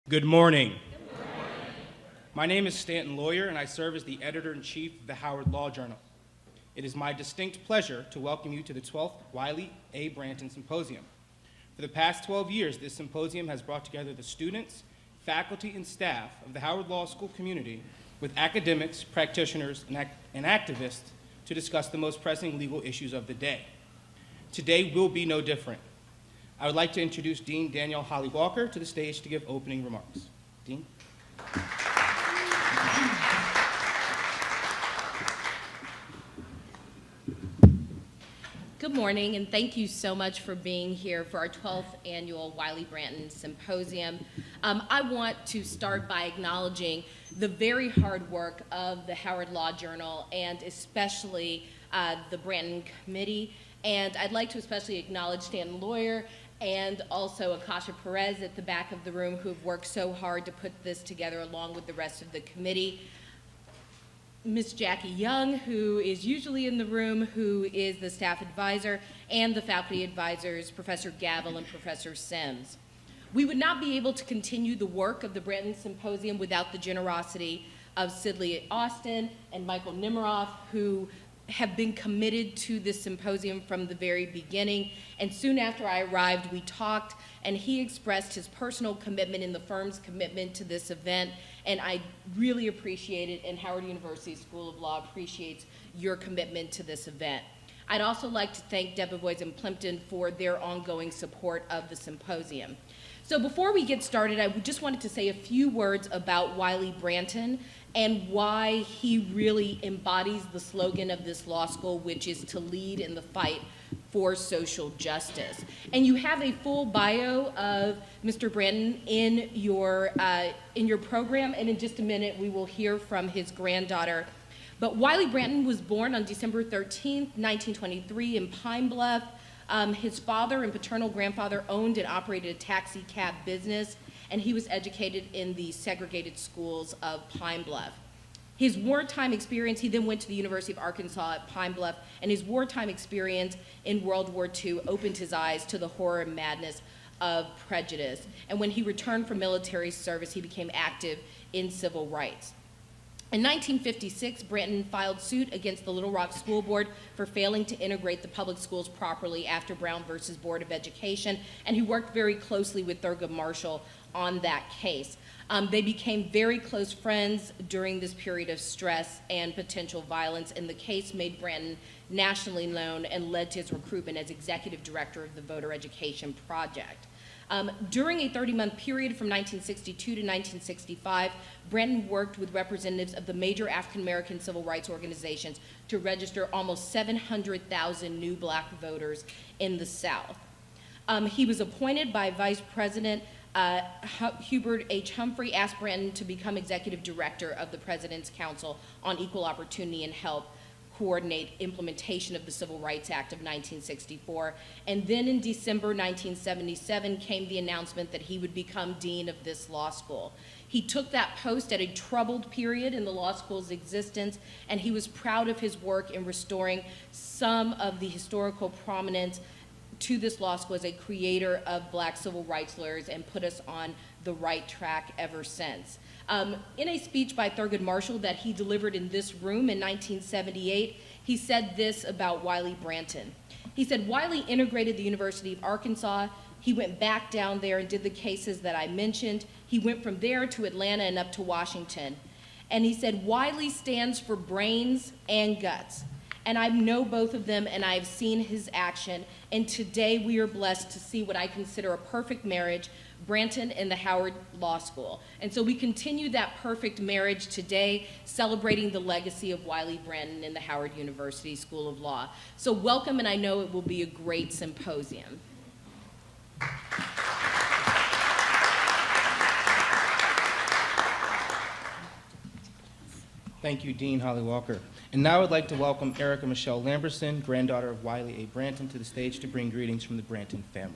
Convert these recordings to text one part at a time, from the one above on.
Good morning. My name is Stanton Lawyer, and I serve as the editor-in-chief of the Howard Law Journal. It is my distinct pleasure to welcome you to the 12th Wiley A. Branton Symposium. For the past 12 years, this symposium has brought together the students, faculty, and staff of the Howard Law School community with academics, practitioners, and activists to discuss the most pressing legal issues of the day. Today will be no different. I would like to introduce Dean Danielle Holly Walker to the stage to give opening remarks. Dean? Good morning, and thank you so much for being here for our 12th annual Wiley Branton Symposium. I want to start by acknowledging the very hard work of the Howard Law Journal and especially the Branton Committee. And I'd like to especially acknowledge Stanton Lawyer and also Akasha Perez at the back of the room who've worked so hard to put this together along with the rest of the committee. Ms. Jackie Young, who is usually in the room, who is the staff advisor, and the faculty advisors, Professor Gavel and Professor Sims. We would not be able to continue the work of the Branton Symposium without the generosity of Sidley Austin and Michael Nimiroff, who have been committed to this symposium from the very beginning. And soon after I arrived, we talked, and he expressed his personal commitment and the firm's commitment to this event, and I really appreciate it, and Howard University School of Law appreciates your commitment to this event. I'd also like to thank Debevoise and Plimpton for their ongoing support of the symposium. So before we get started, I just wanted to say a few words about Wiley Branton and why he really embodies the slogan of this law school, which is to lead in the fight for social justice. And you have a full bio of Mr. Branton in your program, and in just a minute we will hear from his granddaughter. But Wiley Branton was born on December 13th, 1923 in Pine Bluff. His father and paternal grandfather owned and operated a taxi cab business, and he was educated in the segregated schools of Pine Bluff. His wartime experience, he then went to the University of Arkansas at Pine Bluff, and his wartime experience in World War II opened his eyes to the horror and madness of prejudice. And when he returned from military service, he became active in civil rights. In 1956, Branton filed suit against the Little Rock School Board for failing to integrate the public schools properly after Brown versus Board of Education, and he worked very closely with Thurgood Marshall on that case. They became very close friends during this period of stress and potential violence, and the case made Branton nationally known and led to his recruitment as executive director of the Voter Education Project. During a 30-month period from 1962 to 1965, Branton worked with representatives of the major African-American civil rights organizations to register almost 700,000 new black voters in the South. He was appointed by Vice President Hubert H. Humphrey, asked Branton to become executive director of the President's Council on Equal Opportunity and help coordinate implementation of the Civil Rights Act of 1964. And then in December 1977 came the announcement that he would become dean of this law school. He took that post at a troubled period in the law school's existence, and he was proud of his work in restoring some of the historical prominence to this law school as a creator of black civil rights lawyers and put us on the right track ever since. In a speech by Thurgood Marshall that he delivered in this room in 1978, he said this about Wiley Branton. He said, Wiley integrated the University of Arkansas. He went back down there and did the cases that I mentioned. He went from there to Atlanta and up to Washington. And he said, Wiley stands for brains and guts. And I know both of them, and I've seen his action. And today we are blessed to see what I consider a perfect marriage, Branton and the Howard Law School. And so we continue that perfect marriage today, celebrating the legacy of Wiley Branton in the Howard University School of Law. So welcome, and I know it will be a great symposium. Thank you, Dean Holly Walker. And now I'd like to welcome Erica Michelle Lamberson, granddaughter of Wiley A. Branton, to the stage to bring greetings from the Branton family.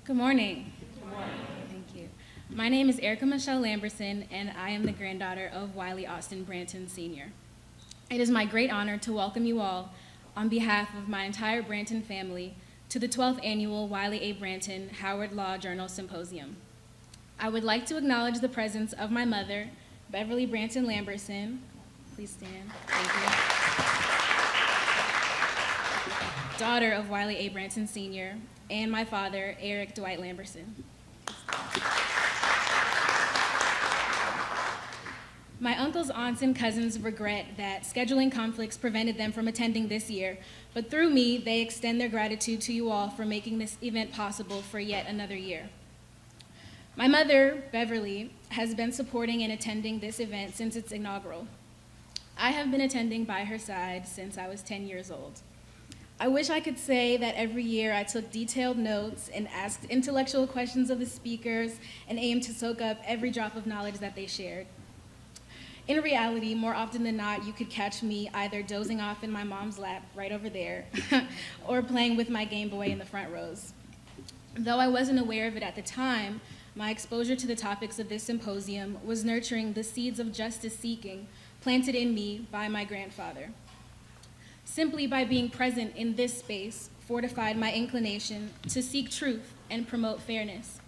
Good morning. Good morning. Thank you. My name is Erica Michelle Lamberson, and I am the granddaughter of Wiley Austin Branton Sr. It is my great honor to welcome you all on behalf of my entire Branton family, to the 12th Annual Wiley A. Branton Howard Law Journal Symposium. I would like to acknowledge the presence of my mother, Beverly Branton Lamberson. Please stand. Thank you. Daughter of Wiley A. Branton Sr., and my father, Eric Dwight Lamberson. My uncles, aunts, and cousins regret that scheduling conflicts prevented them from attending this year, but through me, they extend their gratitude to you all for making this event possible for yet another year. My mother, Beverly, has been supporting and attending this event since its inaugural. I have been attending by her side since I was 10 years old. I wish I could say that every year I took detailed notes and asked intellectual questions of the speakers and aimed to soak up every drop of knowledge that they shared. In reality, more often than not, you could catch me either dozing off in my mom's lap right over there or playing with my Game Boy in the front rows. Though I wasn't aware of it at the time, my exposure to the topics of this symposium was nurturing the seeds of justice seeking planted in me by my grandfather. Simply by being present in this space fortified my inclination to seek truth and promote fairness.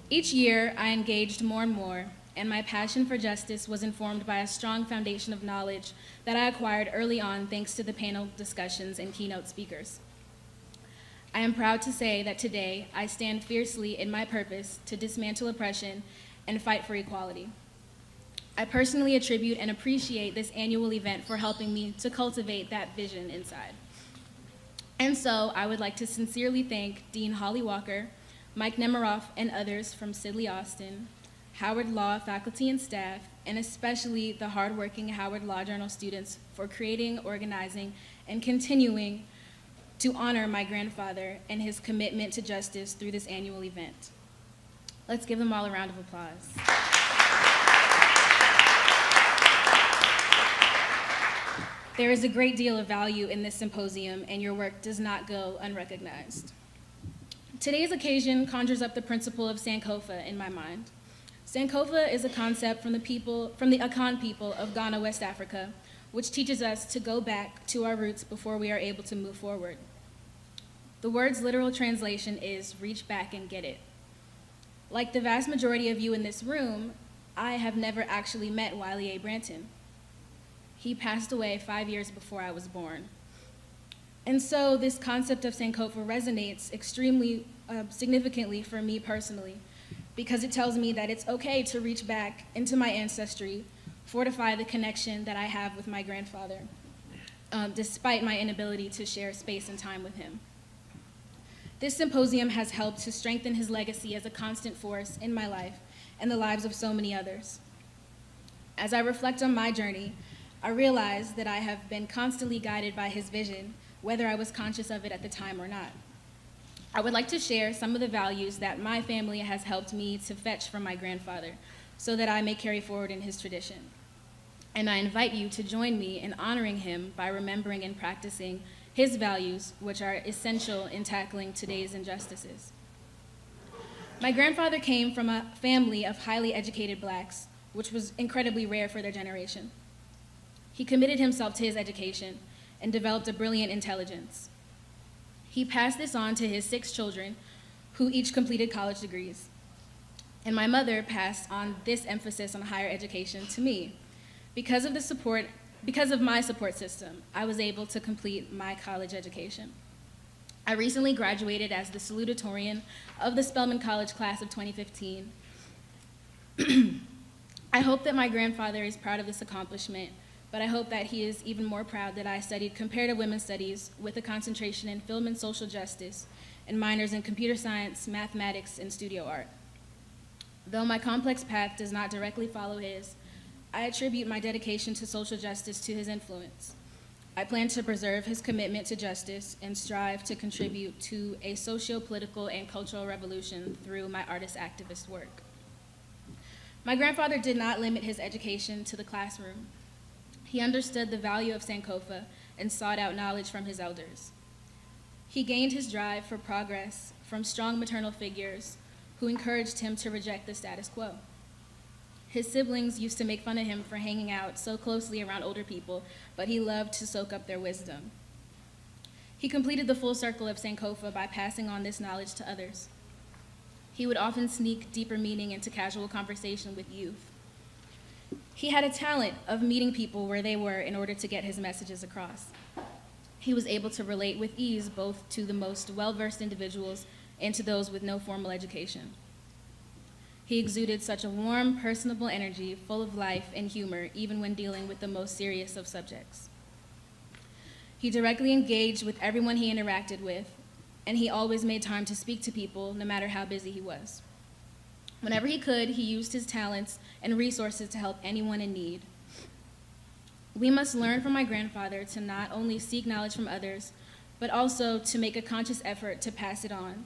Each year, I engaged more and more, and my passion for justice was informed by a strong foundation of knowledge that I acquired early on thanks to the panel discussions and keynote speakers. I am proud to say that today I stand fiercely in my purpose to dismantle oppression and fight for equality. I personally attribute and appreciate this annual event for helping me to cultivate that vision inside. And so I would like to sincerely thank Dean Holly Walker, Mike Nemiroff, and others from Sidley Austin, Howard Law faculty and staff, and especially the hardworking Howard Law Journal students for creating, organizing, and continuing to honor my grandfather and his commitment to justice through this annual event. Let's give them all a round of applause. There is a great deal of value in this symposium, and your work does not go unrecognized. Today's occasion conjures up the principle of Sankofa in my mind. Sankofa is a concept from the Akan people of Ghana, West Africa, which teaches us to go back to our roots before we are able to move forward. The word's literal translation is reach back and get it. Like the vast majority of you in this room, I have never actually met Wiley A. Branton. He passed away 5 years before I was born. And so this concept of Sankofa resonates extremely significantly for me personally, because it tells me that it's okay to reach back into my ancestry, fortify the connection that I have with my grandfather, despite my inability to share space and time with him. This symposium has helped to strengthen his legacy as a constant force in my life and the lives of so many others. As I reflect on my journey, I realize that I have been constantly guided by his vision, whether I was conscious of it at the time or not. I would like to share some of the values that my family has helped me to fetch from my grandfather so that I may carry forward in his tradition. And I invite you to join me in honoring him by remembering and practicing his values, which are essential in tackling today's injustices. My grandfather came from a family of highly educated Blacks, which was incredibly rare for their generation. He committed himself to his education and developed a brilliant intelligence. He passed this on to his 6 children, who each completed college degrees. And my mother passed on this emphasis on higher education to me. Because of my support system, I was able to complete my college education. I recently graduated as the salutatorian of the Spelman College class of 2015. I hope that my grandfather is proud of this accomplishment, but I hope that he is even more proud that I studied comparative women's studies with a concentration in film and social justice and minors in computer science, mathematics, and studio art. Though my complex path does not directly follow his, I attribute my dedication to social justice to his influence. I plan to preserve his commitment to justice and strive to contribute to a socio-political and cultural revolution through my artist activist work. My grandfather did not limit his education to the classroom. He understood the value of Sankofa and sought out knowledge from his elders. He gained his drive for progress from strong maternal figures who encouraged him to reject the status quo. His siblings used to make fun of him for hanging out so closely around older people, but he loved to soak up their wisdom. He completed the full circle of Sankofa by passing on this knowledge to others. He would often sneak deeper meaning into casual conversation with youth. He had a talent of meeting people where they were in order to get his messages across. He was able to relate with ease both to the most well-versed individuals and to those with no formal education. He exuded such a warm, personable energy, full of life and humor, even when dealing with the most serious of subjects. He directly engaged with everyone he interacted with, and he always made time to speak to people, no matter how busy he was. Whenever he could, he used his talents and resources to help anyone in need. We must learn from my grandfather to not only seek knowledge from others, but also to make a conscious effort to pass it on.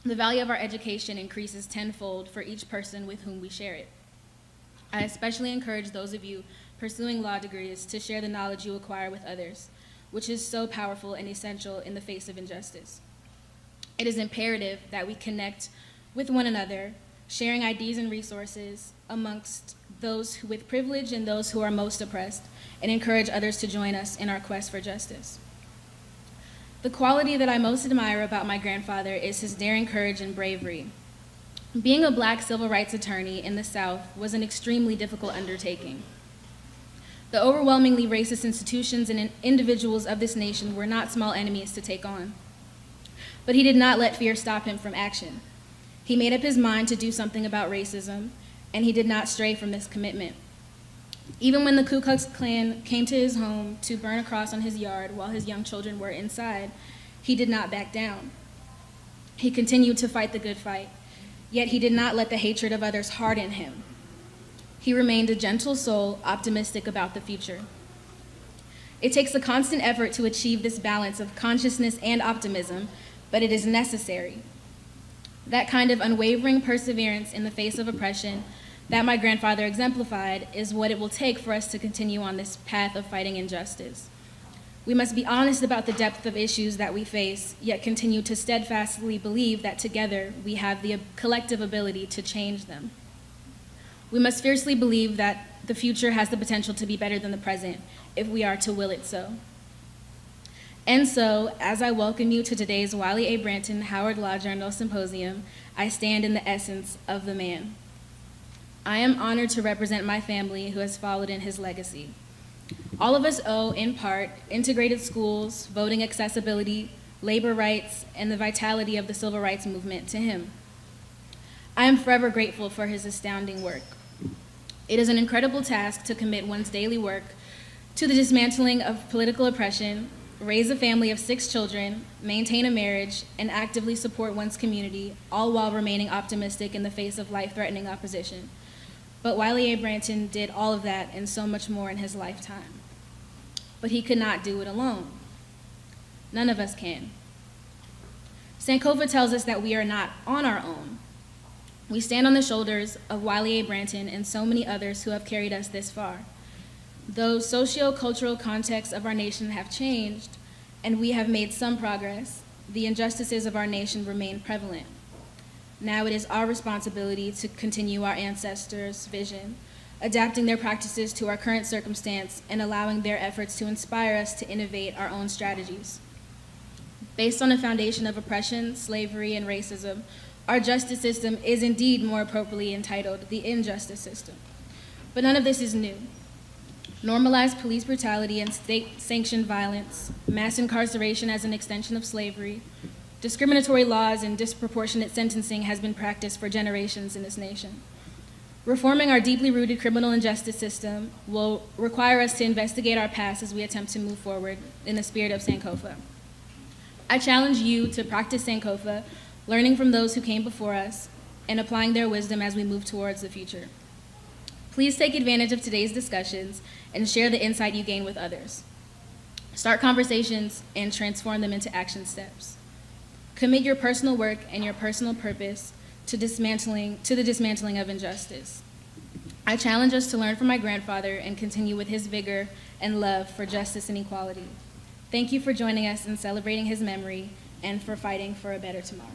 The value of our education increases tenfold for each person with whom we share it. I especially encourage those of you pursuing law degrees to share the knowledge you acquire with others, which is so powerful and essential in the face of injustice. It is imperative that we connect with one another, sharing ideas and resources amongst those with privilege and those who are most oppressed, and encourage others to join us in our quest for justice. The quality that I most admire about my grandfather is his daring courage and bravery. Being a Black civil rights attorney in the South was an extremely difficult undertaking. The overwhelmingly racist institutions and individuals of this nation were not small enemies to take on. But he did not let fear stop him from action. He made up his mind to do something about racism, and he did not stray from this commitment. Even when the Ku Klux Klan came to his home to burn a cross on his yard while his young children were inside, he did not back down. He continued to fight the good fight, yet he did not let the hatred of others harden him. He remained a gentle soul, optimistic about the future. It takes a constant effort to achieve this balance of consciousness and optimism, but it is necessary. That kind of unwavering perseverance in the face of oppression that my grandfather exemplified is what it will take for us to continue on this path of fighting injustice. We must be honest about the depth of issues that we face, yet continue to steadfastly believe that together we have the collective ability to change them. We must fiercely believe that the future has the potential to be better than the present if we are to will it so. And so, as I welcome you to today's Wiley A. Branton Howard Law Journal Symposium, I stand in the essence of the man. I am honored to represent my family who has followed in his legacy. All of us owe, in part, integrated schools, voting accessibility, labor rights, and the vitality of the civil rights movement to him. I am forever grateful for his astounding work. It is an incredible task to commit one's daily work to the dismantling of political oppression, raise a family of 6 children, maintain a marriage, and actively support one's community, all while remaining optimistic in the face of life-threatening opposition. But Wiley A. Branton did all of that and so much more in his lifetime. But he could not do it alone. None of us can. Sankofa tells us that we are not on our own. We stand on the shoulders of Wiley A. Branton and so many others who have carried us this far. Though socio-cultural contexts of our nation have changed, and we have made some progress, the injustices of our nation remain prevalent. Now it is our responsibility to continue our ancestors' vision, adapting their practices to our current circumstance and allowing their efforts to inspire us to innovate our own strategies. Based on a foundation of oppression, slavery, and racism, our justice system is indeed more appropriately entitled the injustice system. But none of this is new. Normalized police brutality and state-sanctioned violence, mass incarceration as an extension of slavery, discriminatory laws and disproportionate sentencing has been practiced for generations in this nation. Reforming our deeply rooted criminal injustice system will require us to investigate our past as we attempt to move forward in the spirit of Sankofa. I challenge you to practice Sankofa, learning from those who came before us and applying their wisdom as we move towards the future. Please take advantage of today's discussions and share the insight you gain with others. Start conversations and transform them into action steps. Commit your personal work and your personal purpose to the dismantling of injustice. I challenge us to learn from my grandfather and continue with his vigor and love for justice and equality. Thank you for joining us in celebrating his memory and for fighting for a better tomorrow.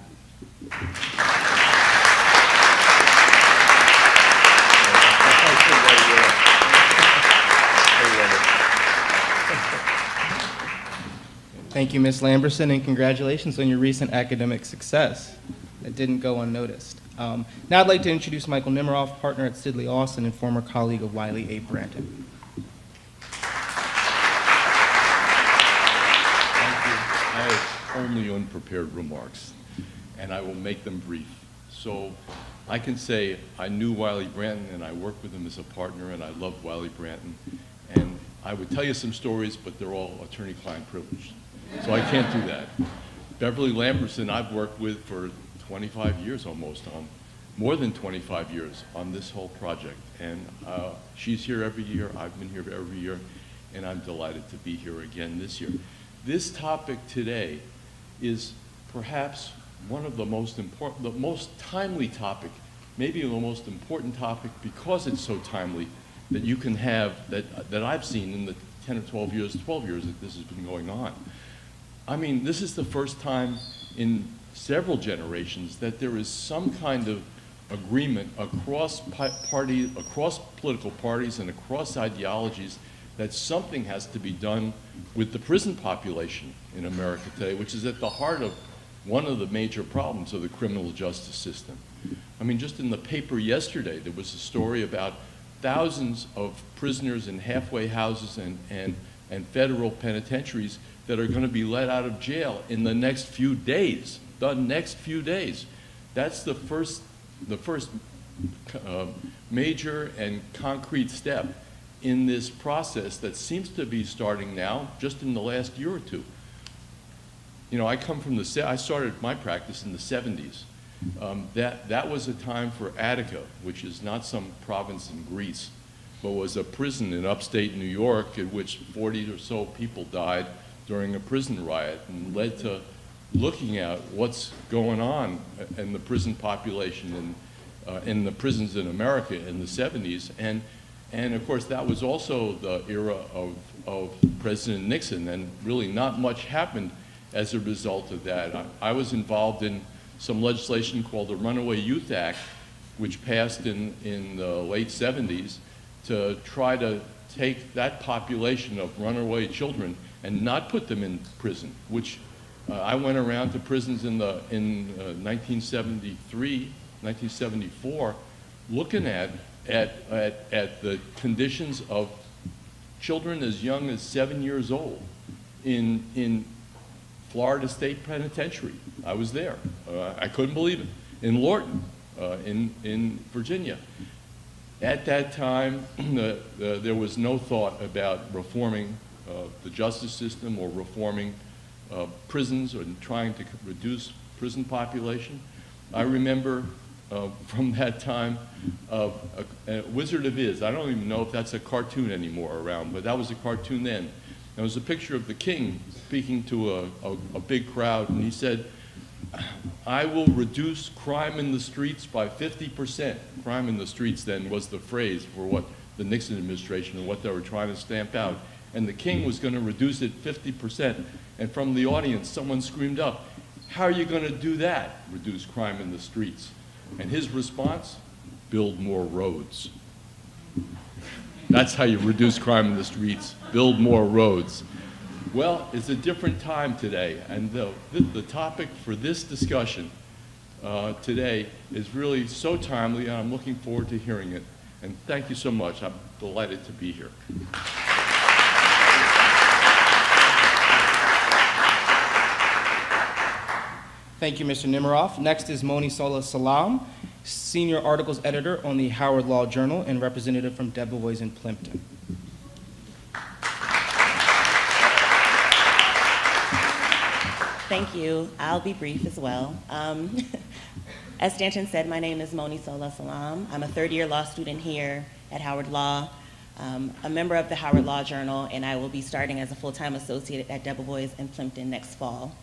Thank you, Ms. Lamberson, and congratulations on your recent academic success. That didn't go unnoticed. Now I'd like to introduce Michael Nemiroff, partner at Sidley Austin and former colleague of Wiley A. Branton. I have only unprepared remarks, and I will make them brief. So I can say I knew Wiley Branton, and I worked with him as a partner, and I loved Wiley Branton. And I would tell you some stories, but they're all attorney-client privileged. So I can't do that. Beverly Lamberson, I've worked with for 25 years almost, more than 25 years on this whole project. And she's here every year, I've been here every year, and I'm delighted to be here again this year. This topic today is perhaps one of the most important, the most timely topic, maybe the most important topic because it's so timely that you can have, that I've seen in the 10 or 12 years that this has been going on. I mean, this is the first time in several generations that there is some kind of agreement across across political parties and across ideologies that something has to be done with the prison population in America today, which is at the heart of one of the major problems of the criminal justice system. I mean, just in the paper yesterday, there was a story about thousands of prisoners in halfway houses and federal penitentiaries that are going to be let out of jail in the next few days. The next few days. That's the first major and concrete step in this process that seems to be starting now, just in the last year or two. You know, I come from I started my practice in the 70s. That was a time for Attica, which is not some province in Greece, but was a prison in upstate New York in which 40 or so people died during a prison riot, and led to looking at what's going on in the prison population and in the prisons in America in the 70s. And of course, that was also the era of President Nixon, and really not much happened as a result of that. I was involved in some legislation called the Runaway Youth Act, which passed in the late 70s to try to take that population of runaway children and not put them in prison, which I went around to prisons in 1973, 1974, looking at the conditions of children as young as 7 years old in Florida State Penitentiary. I was there. I couldn't believe it. In Lorton, in Virginia. At that time, there was no thought about reforming the justice system or reforming prisons or trying to reduce prison population. I remember from that time Wizard of Iz. I don't even know if that's a cartoon anymore around, but that was a cartoon then. There was a picture of the king speaking to a big crowd, and he said, "I will reduce crime in the streets by 50%. Crime in the streets then was the phrase for what the Nixon administration and what they were trying to stamp out. And the king was going to reduce it 50%. And from the audience, someone screamed up, "How are you going to do that, reduce crime in the streets?" And his response, "Build more roads." That's how you reduce crime in the streets, build more roads. Well, it's a different time today, and the topic for this discussion today is really so timely, and I'm looking forward to hearing it. And thank you so much. I'm delighted to be here. Thank you, Mr. Nemiroff. Next is Moni Sola Salam, Senior Articles Editor on the Howard Law Journal and representative from Debevoise and Plimpton. Thank you. I'll be brief as well. As Stanton said, my name is Moni Sola Salam. I'm a third-year law student here at Howard Law, a member of the Howard Law Journal, and I will be starting as a full-time associate at Debevoise and Plimpton next fall.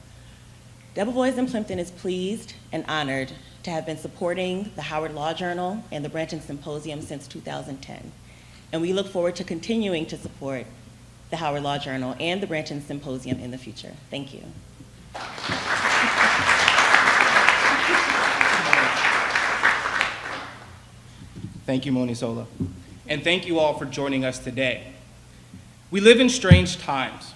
Debevoise and Plimpton is pleased and honored to have been supporting the Howard Law Journal and the Branton Symposium since 2010. And we look forward to continuing to support the Howard Law Journal and the Branton Symposium in the future. Thank you. Thank you, Moni Sola. And thank you all for joining us today. We live in strange times.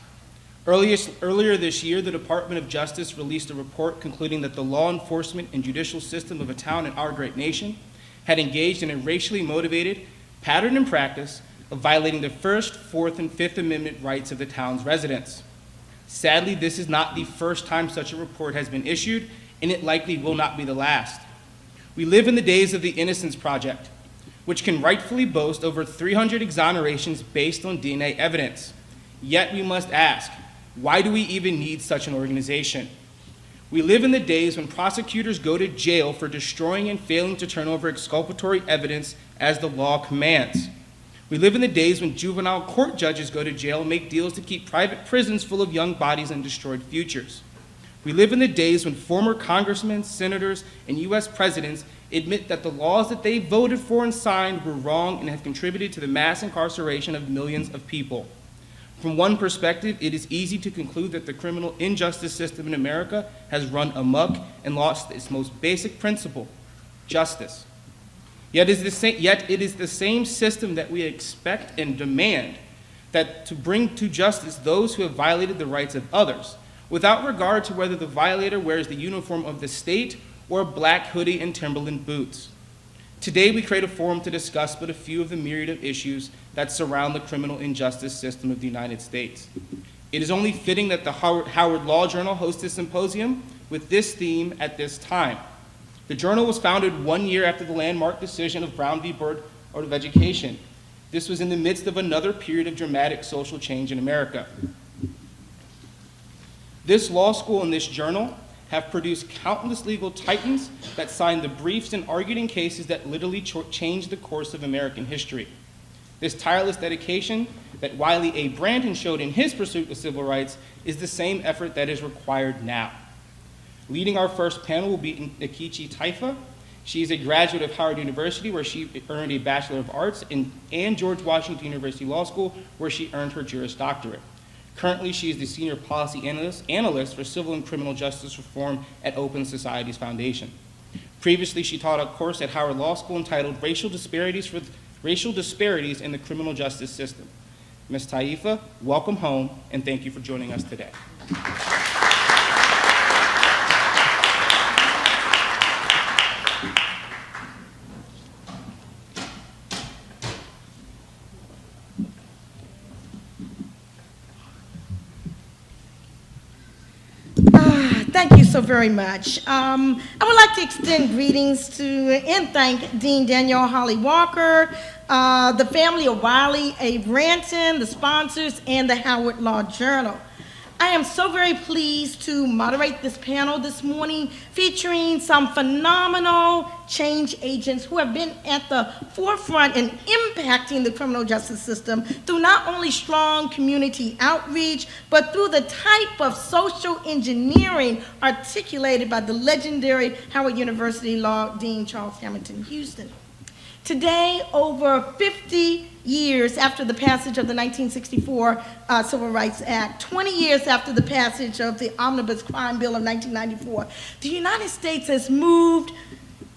Earlier this year, the Department of Justice released a report concluding that the law enforcement and judicial system of a town in our great nation had engaged in a racially motivated pattern and practice of violating the First, Fourth, and Fifth Amendment rights of the town's residents. Sadly, this is not the first time such a report has been issued, and it likely will not be the last. We live in the days of the Innocence Project, which can rightfully boast over 300 exonerations based on DNA evidence. Yet we must ask, why do we even need such an organization? We live in the days when prosecutors go to jail for destroying and failing to turn over exculpatory evidence as the law commands. We live in the days when juvenile court judges go to jail and make deals to keep private prisons full of young bodies and destroyed futures. We live in the days when former congressmen, senators, and U.S. presidents admit that the laws that they voted for and signed were wrong and have contributed to the mass incarceration of millions of people. From one perspective, it is easy to conclude that the criminal injustice system in America has run amok and lost its most basic principle, justice. Yet it is the same system that we expect and demand that to bring to justice those who have violated the rights of others, without regard to whether the violator wears the uniform of the state or a black hoodie and Timberland boots. Today, we create a forum to discuss but a few of the myriad of issues that surround the criminal injustice system of the United States. It is only fitting that the Howard Law Journal hosts a symposium with this theme at this time. The journal was founded 1 year after the landmark decision of Brown v. Board of Education. This was in the midst of another period of dramatic social change in America. This law school and this journal have produced countless legal titans that signed the briefs and argued in cases that literally changed the course of American history. This tireless dedication that Wiley A. Branton showed in his pursuit of civil rights is the same effort that is required now. Leading our first panel will be Nkechi Taifa. She is a graduate of Howard University, where she earned a Bachelor of Arts, and George Washington University Law School, where she earned her Juris Doctorate. Currently, she is the Senior Policy Analyst for Civil and Criminal Justice Reform at Open Societies Foundation. Previously, she taught a course at Howard Law School entitled Racial Disparities in the Criminal Justice System. Ms. Taifa, welcome home, and thank you for joining us today. Thank you so very much. I would like to extend greetings to and thank Dean Danielle Holly Walker, the family of Wiley A. Branton, the sponsors, and the Howard Law Journal. I am so very pleased to moderate this panel this morning featuring some phenomenal change agents who have been at the forefront in impacting the criminal justice system through not only strong community outreach, but through the type of social engineering articulated by the legendary Howard University Law Dean Charles Hamilton Houston. Today, over 50 years after the passage of the 1964 Civil Rights Act, 20 years after the passage of the Omnibus Crime Bill of 1994, the United States has moved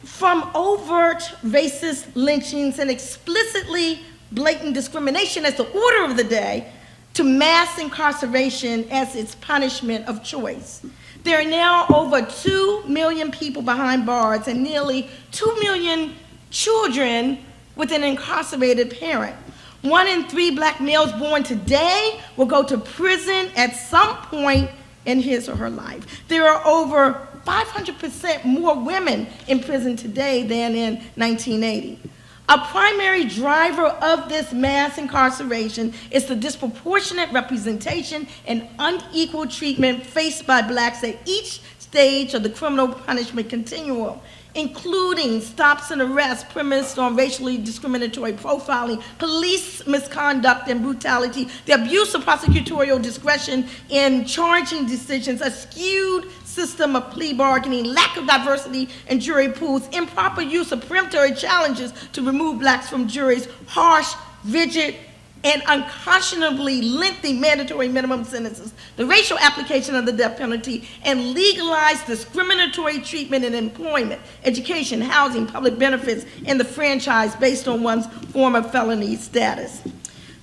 from overt racist lynchings and explicitly blatant discrimination as the order of the day to mass incarceration as its punishment of choice. There are now over 2 million people behind bars and nearly 2 million children with an incarcerated parent. 1 in 3 black males born today will go to prison at some point in his or her life. There are over 500% more women in prison today than in 1980. A primary driver of this mass incarceration is the disproportionate representation and unequal treatment faced by blacks at each stage of the criminal punishment continuum, including stops and arrests premised on racially discriminatory profiling, police misconduct and brutality, the abuse of prosecutorial discretion in charging decisions, a skewed system of plea bargaining, lack of diversity in jury pools, improper use of peremptory challenges to remove blacks from juries, harsh, rigid, and unconscionably lengthy mandatory minimum sentences, the racial application of the death penalty, and legalized discriminatory treatment in employment, education, housing, public benefits, and the franchise based on one's former felony status.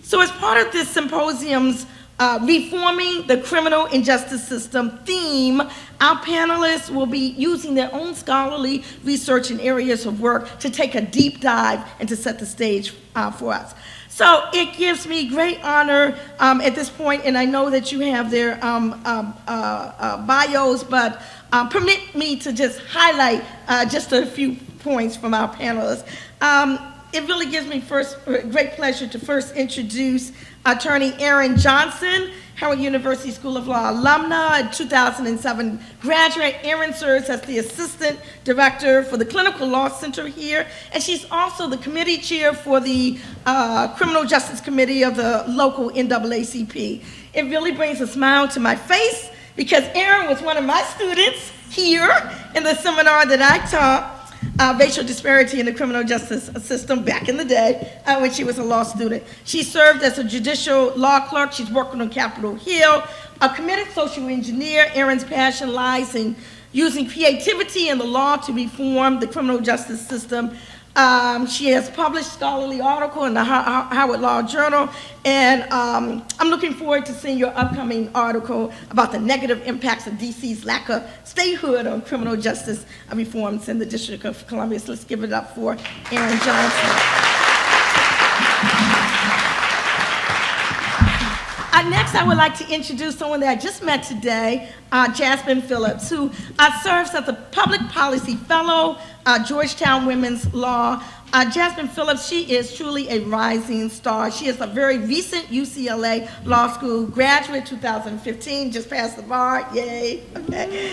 So as part of this symposium's Reforming the Criminal Injustice System theme. Our panelists will be using their own scholarly research and areas of work to take a deep dive and to set the stage for us. So it gives me great honor at this point, and I know that you have their bios, but permit me to just highlight just a few points from our panelists. It really gives me great pleasure to first introduce Attorney Erin Johnson, Howard University School of Law alumna, 2007 graduate. Erin serves as the Assistant Director for the Clinical Law Center here, and she's also the committee chair for the Criminal Justice Committee of the local NAACP. It really brings a smile to my face because Erin was one of my students here in the seminar that I taught, racial disparity in the criminal justice system back in the day when she was a law student. She served as a judicial law clerk. She's working on Capitol Hill. A committed social engineer, Erin's passion lies in using creativity in the law to reform the criminal justice system. She has published scholarly article in the Howard Law Journal, and I'm looking forward to seeing your upcoming article about the negative impacts of DC's lack of statehood on criminal justice reforms in the District of Columbia. So let's give it up for Erin Johnson. Next, I would like to introduce someone that I just met today, Jasmine Phillips, who serves as a Public Policy Fellow, Georgetown Women's Law. Jasmine Phillips, she is truly a rising star. She is a very recent UCLA Law School graduate, 2015, just passed the bar, yay, okay.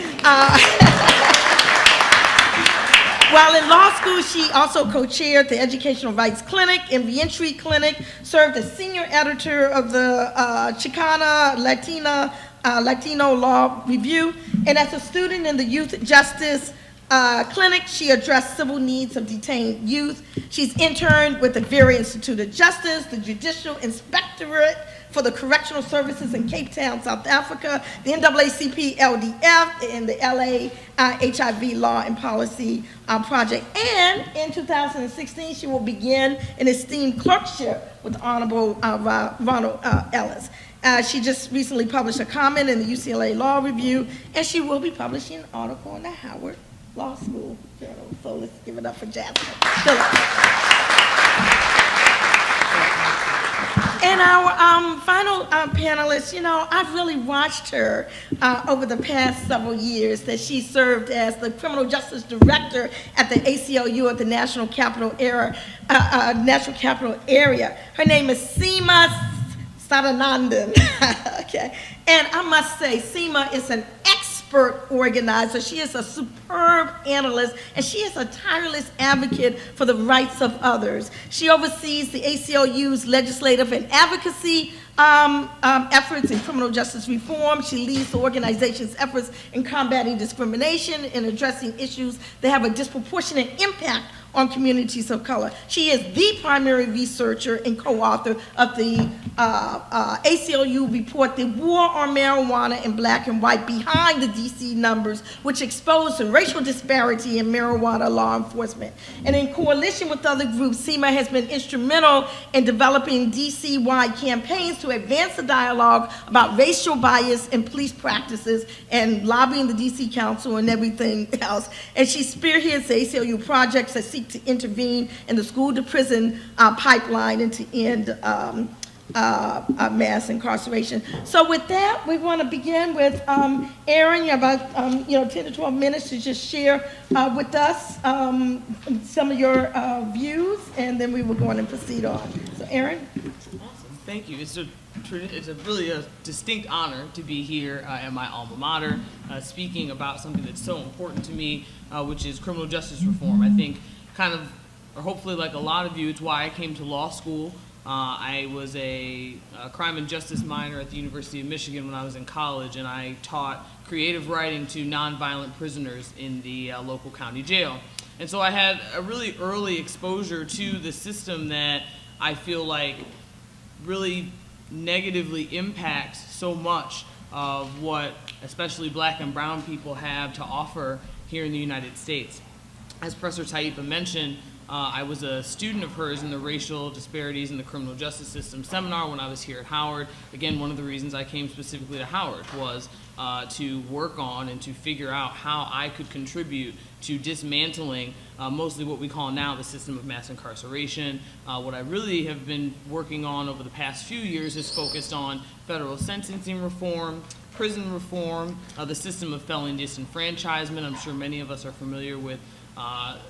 While in law school, she also co-chaired the Educational Rights Clinic and Reentry Clinic, served as senior editor of the Chicana Latino Law Review, and as a student in the Youth Justice Clinic, she addressed civil needs of detained youth. She's interned with the Vera Institute of Justice, the Judicial Inspectorate for the Correctional Services in Cape Town, South Africa, the NAACP LDF, and the LA HIV Law and Policy Project. And in 2016, she will begin an esteemed clerkship with Honorable Ronald Ellis. She just recently published a comment in the UCLA Law Review, and she will be publishing an article in the Howard Law School Journal. So let's give it up for Jasmine Phillips. And our final panelist, you know, I've really watched her over the past several years that she served as the Criminal Justice Director at the ACLU at the National Capital Area. Her name is Seema Sadanandan, okay? And I must say, Seema is an expert organizer. She is a superb analyst, and she is a tireless advocate for the rights of others. She oversees the ACLU's legislative and advocacy efforts in criminal justice reform. She leads the organization's efforts in combating discrimination and addressing issues that have a disproportionate impact on communities of color. She is the primary researcher and co-author of the ACLU report, The War on Marijuana in Black and White Behind the DC Numbers, which exposed the racial disparity in marijuana law enforcement. And in coalition with other groups, Seema has been instrumental in developing DC-wide campaigns to advance the dialogue about racial bias in police practices and lobbying the DC Council and everything else. And she spearheads the ACLU projects that seek to intervene in the school-to-prison pipeline and to end mass incarceration. So with that, we want to begin with Erin. You have about 10 to 12 minutes to just share with us some of your views, and then we will go on and proceed on. So Erin. Awesome, thank you. It's really a distinct honor to be here at my alma mater, speaking about something that's so important to me, which is criminal justice reform. I think or hopefully like a lot of you, it's why I came to law school. I was a crime and justice minor at the University of Michigan when I was in college, and I taught creative writing to nonviolent prisoners in the local county jail. And so I had a really early exposure to the system that I feel like really negatively impacts so much of what especially Black and brown people have to offer here in the United States. as Professor Taifa mentioned, I was a student of hers in the Racial Disparities in the Criminal Justice System seminar when I was here at Howard. Again, one of the reasons I came specifically to Howard was to work on and to figure out how I could contribute to dismantling mostly what we call now the system of mass incarceration. What I really have been working on over the past few years is focused on federal sentencing reform, prison reform, the system of felon disenfranchisement. I'm sure many of us are familiar with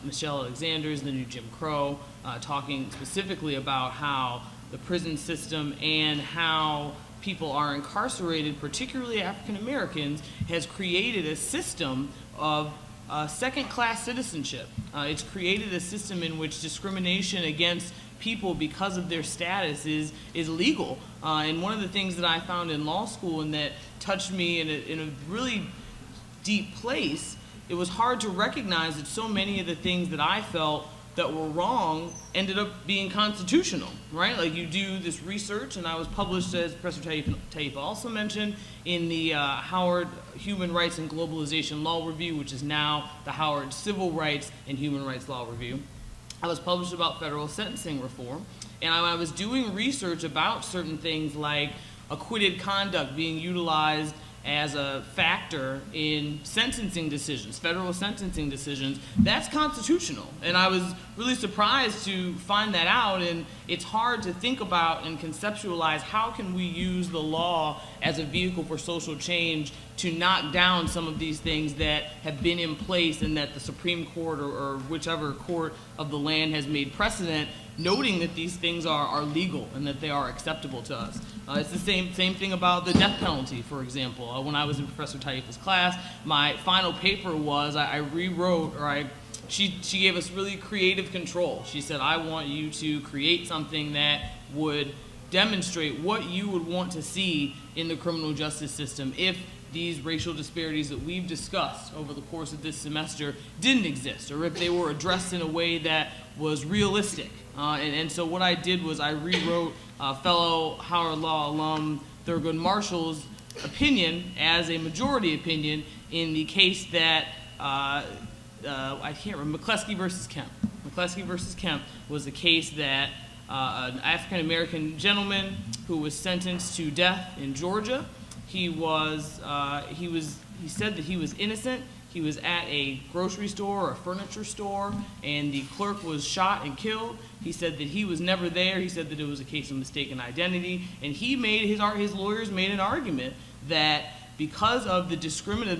Michelle Alexander's The New Jim Crow, talking specifically about how the prison system and how people are incarcerated, particularly African Americans, has created a system of second-class citizenship. It's created a system in which discrimination against people because of their status is legal. And one of the things that I found in law school and that touched me in a really deep place, it was hard to recognize that so many of the things that I felt that were wrong ended up being constitutional, right? Like you do this research, and I was published, as Professor Taifa also mentioned, in the Howard Human Rights and Globalization Law Review, which is now the Howard Civil Rights and Human Rights Law Review. I was published about federal sentencing reform, and I was doing research about certain things like acquitted conduct being utilized as a factor in sentencing decisions, federal sentencing decisions. That's constitutional. And I was really surprised to find that out, and it's hard to think about and conceptualize how can we use the law as a vehicle for social change to knock down some of these things that have been in place and that the Supreme Court or whichever court of the land has made precedent, noting that these things are legal and that they are acceptable to us. It's the same thing about the death penalty, for example. When I was in Professor Taifa's class, my final paper was I rewrote, or she gave us really creative control. She said, I want you to create something that would demonstrate what you would want to see in the criminal justice system if these racial disparities that we've discussed over the course of this semester didn't exist, or if they were addressed in a way that was realistic. And so what I did was I rewrote fellow Howard Law alum Thurgood Marshall's opinion as a majority opinion in the case that, I can't remember, McCleskey versus Kemp. McCleskey versus Kemp was a case that an African-American gentleman who was sentenced to death in Georgia. He said that he was innocent. He was at a grocery store or a furniture store, and the clerk was shot and killed. He said that he was never there. He said that it was a case of mistaken identity, and his lawyers made an argument that because of the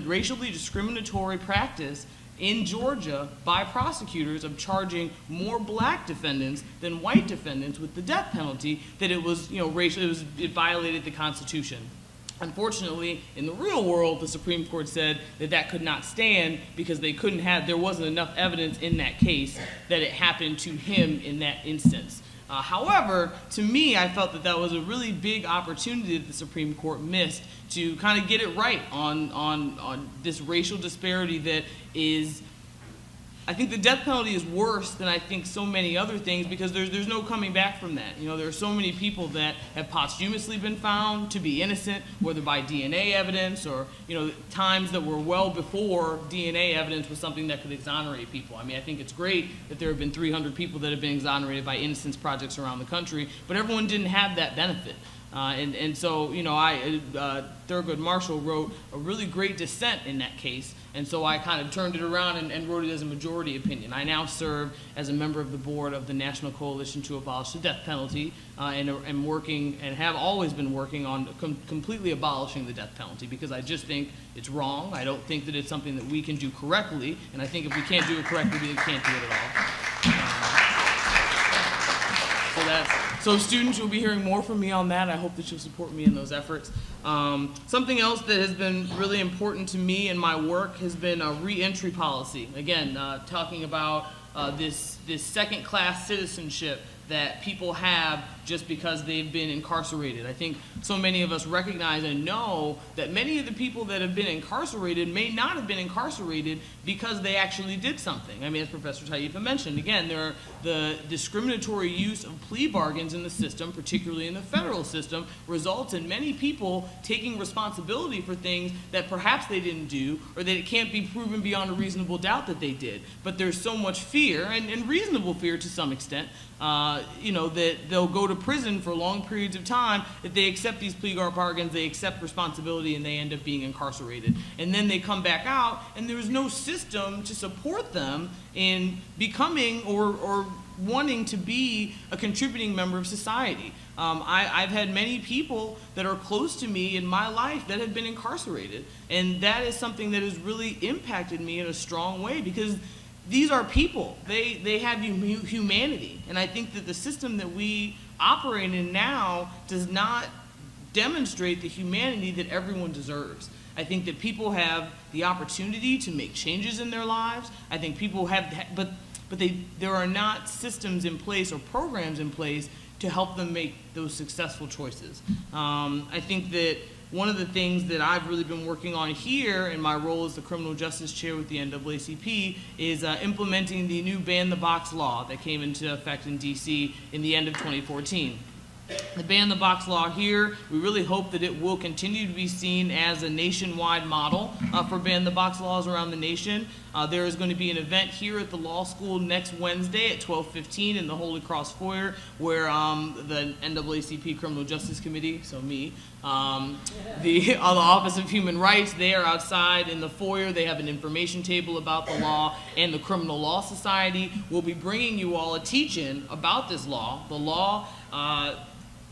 racially discriminatory practice in Georgia by prosecutors of charging more black defendants than white defendants with the death penalty, that it was, it violated the Constitution. Unfortunately, in the real world, the Supreme Court said that that could not stand because there wasn't enough evidence in that case that it happened to him in that instance. However, to me, I felt that that was a really big opportunity that the Supreme Court missed to kind of get it right on this racial disparity that is, I think the death penalty is worse than I think so many other things because there's no coming back from that. There are so many people that have posthumously been found to be innocent, whether by DNA evidence or, times that were well before DNA evidence was something that could exonerate people. I mean, I think it's great that there have been 300 people that have been exonerated by innocence projects around the country, but everyone didn't have that benefit. So, Thurgood Marshall wrote a really great dissent in that case, and so I kind of turned it around and wrote it as a majority opinion. I now serve as a member of the board of the National Coalition to Abolish the Death Penalty, and am working and have always been working on completely abolishing the death penalty because I just think it's wrong. I don't think that it's something that we can do correctly, and I think if we can't do it correctly, we can't do it at all. So students, you'll be hearing more from me on that. I hope that you'll support me in those efforts. Something else that has been really important to me in my work has been a re-entry policy. Again, talking about this second-class citizenship that people have just because they've been incarcerated. I think so many of us recognize and know that many of the people that have been incarcerated may not have been incarcerated because they actually did something. I mean, as Professor Taifa mentioned, again, the discriminatory use of plea bargains in the system, particularly in the federal system, results in many people taking responsibility for things that perhaps they didn't do, or that it can't be proven beyond a reasonable doubt that they did. But there's so much fear, and reasonable fear to some extent, that they'll go to prison for long periods of time. If they accept these plea bargains, they accept responsibility, and they end up being incarcerated. And then they come back out, and there's no system to support them in becoming or wanting to be a contributing member of society. I've had many people that are close to me in my life that have been incarcerated, and that is something that has really impacted me in a strong way, because these are people. They have humanity, and I think that the system that we operate in now does not demonstrate the humanity that everyone deserves. I think that people have the opportunity to make changes in their lives. I think people have, but there are not systems in place or programs in place to help them make those successful choices. I think that one of the things that I've really been working on here in my role as the criminal justice chair with the NAACP is implementing the new Ban the Box law that came into effect in DC in the end of 2014. The Ban the Box law here, we really hope that it will continue to be seen as a nationwide model for Ban the Box laws around the nation. There is going to be an event here at the law school next Wednesday at 12:15 in the Holy Cross foyer, where the NAACP Criminal Justice Committee, so me, the Office of Human Rights, they are outside in the foyer. They have an information table about the law, and the Criminal Law Society will be bringing you all a teach-in about this law. The law,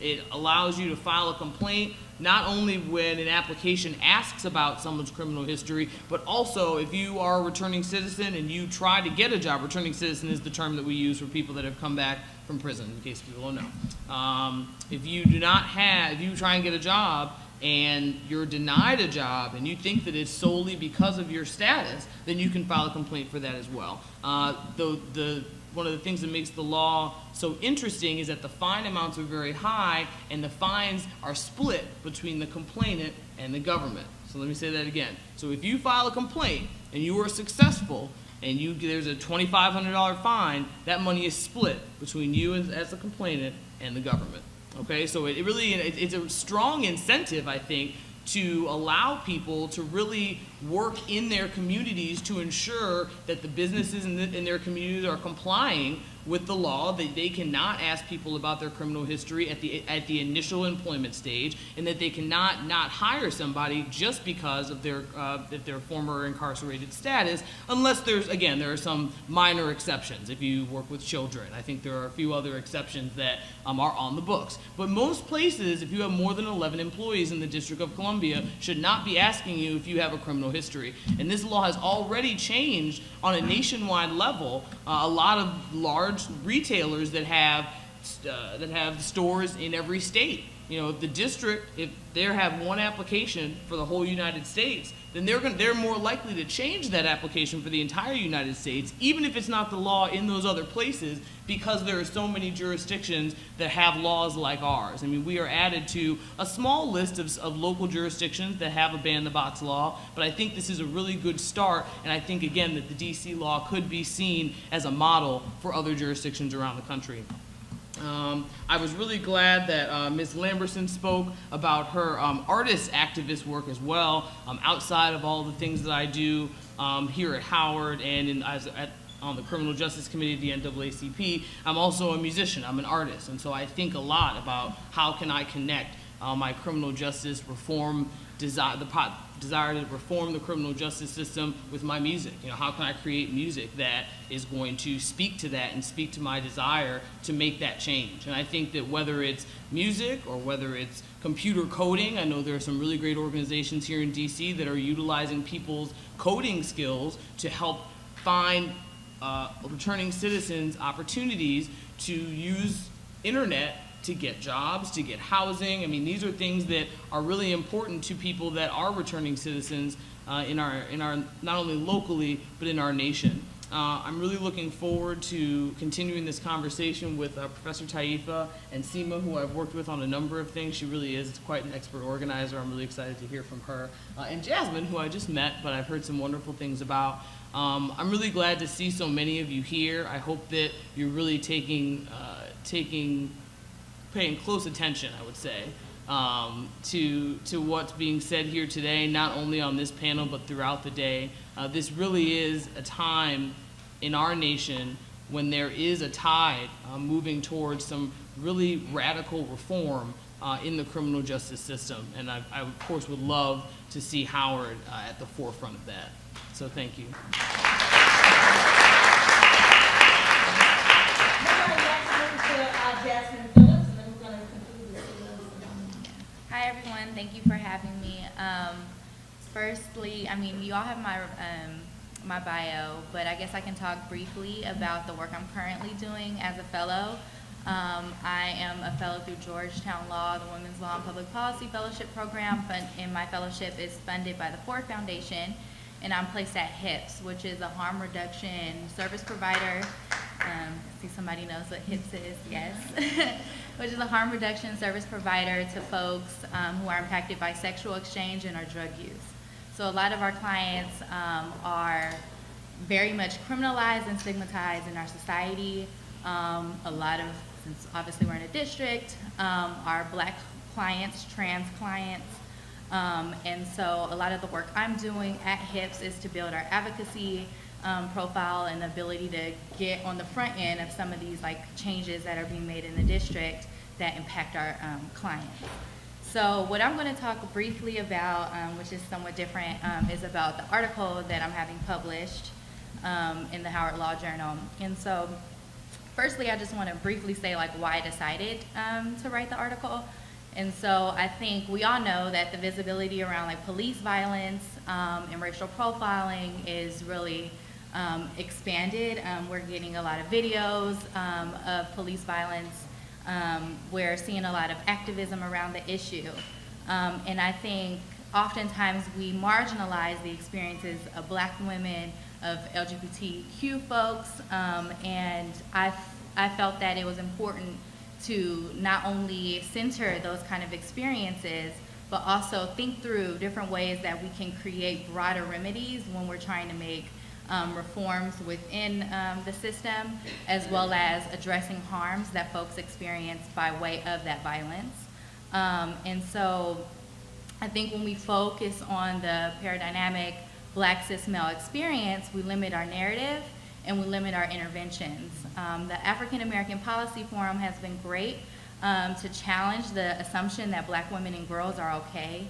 it allows you to file a complaint not only when an application asks about someone's criminal history, but also if you are a returning citizen and you try to get a job. Returning citizen is the term that we use for people that have come back from prison, in case people don't know. If you try and get a job and you're denied a job and you think that it's solely because of your status, then you can file a complaint for that as well. One of the things that makes the law so interesting is that the fine amounts are very high, and the fines are split between the complainant and the government. So let me say that again. So if you file a complaint and you are successful and there's a $2,500 fine, that money is split between you as a complainant and the government. Okay, so it's a strong incentive, I think, to allow people to really work in their communities to ensure that the businesses in their communities are complying with the law, that they cannot ask people about their criminal history at the initial employment stage, and that they cannot hire somebody just because of their former incarcerated status, unless there are some minor exceptions. If you work with children, I think there are a few other exceptions that are on the books. But most places, if you have more than 11 employees in the District of Columbia, should not be asking you if you have a criminal history. And this law has already changed on a nationwide level. A lot of large retailers that have stores in every state. If the district, if they have one application for the whole United States, then they're more likely to change that application for the entire United States, even if it's not the law in those other places, because there are so many jurisdictions that have laws like ours. I mean, we are added to a small list of local jurisdictions that have a Ban the Box law, but I think this is a really good start, and I think, again, that the DC law could be seen as a model for other jurisdictions around the country. I was really glad that Ms. Lamberson spoke about her artist activist work as well, outside of all the things that I do here at Howard and on the Criminal Justice Committee at the NAACP. I'm also a musician. I'm an artist, and so I think a lot about how can I connect my criminal justice reform desire to reform the criminal justice system with my music. How can I create music that is going to speak to that and speak to my desire to make that change? And I think that whether it's music or whether it's computer coding, I know there are some really great organizations here in DC that are utilizing people's coding skills to help find returning citizens opportunities to use internet to get jobs, to get housing. I mean, these are things that are really important to people that are returning citizens in our not only locally, but in our nation. I'm really looking forward to continuing this conversation with Professor Taifa and Seema, who I've worked with on a number of things. She really is quite an expert organizer. I'm really excited to hear from her. And Jasmine, who I just met, but I've heard some wonderful things about. I'm really glad to see so many of you here. I hope that you're really paying close attention, I would say, to what's being said here today, not only on this panel, but throughout the day. This really is a time in our nation when there is a tide moving towards some really radical reform in the criminal justice system. And I of course, would love to see Howard at the forefront of that. So thank you. Hi everyone, thank you for having me. Firstly, I mean, you all have my bio, but I guess I can talk briefly about the work I'm currently doing as a fellow. I am a fellow through Georgetown Law, the Women's Law and Public Policy Fellowship Program, and my fellowship is funded by the Ford Foundation, and I'm placed at HIPS, which is a harm reduction service provider. See, somebody knows what HIPS is, yes. Which is a harm reduction service provider to folks who are impacted by sexual exchange and or drug use. So a lot of our clients are very much criminalized and stigmatized in our society. A lot of, since obviously we're in a district, are Black clients, trans clients. And so a lot of the work I'm doing at HIPS is to build our advocacy profile and the ability to get on the front end of some of these changes that are being made in the district that impact our clients. So what I'm going to talk briefly about, which is somewhat different, is about the article that I'm having published in the Howard Law Journal. And so firstly, I just want to briefly say why I decided to write the article. And so I think we all know that the visibility around police violence and racial profiling is really expanded. We're getting a lot of videos of police violence. We're seeing a lot of activism around the issue. And I think oftentimes we marginalize the experiences of Black women, of LGBTQ folks, and I felt that it was important to not only center those kind of experiences, but also think through different ways that we can create broader remedies when we're trying to make reforms within the system, as well as addressing harms that folks experience by way of that violence. And so I think when we focus on the paradigmatic Black cis male experience, we limit our narrative and we limit our interventions. The African American Policy Forum has been great to challenge the assumption that Black women and girls are okay.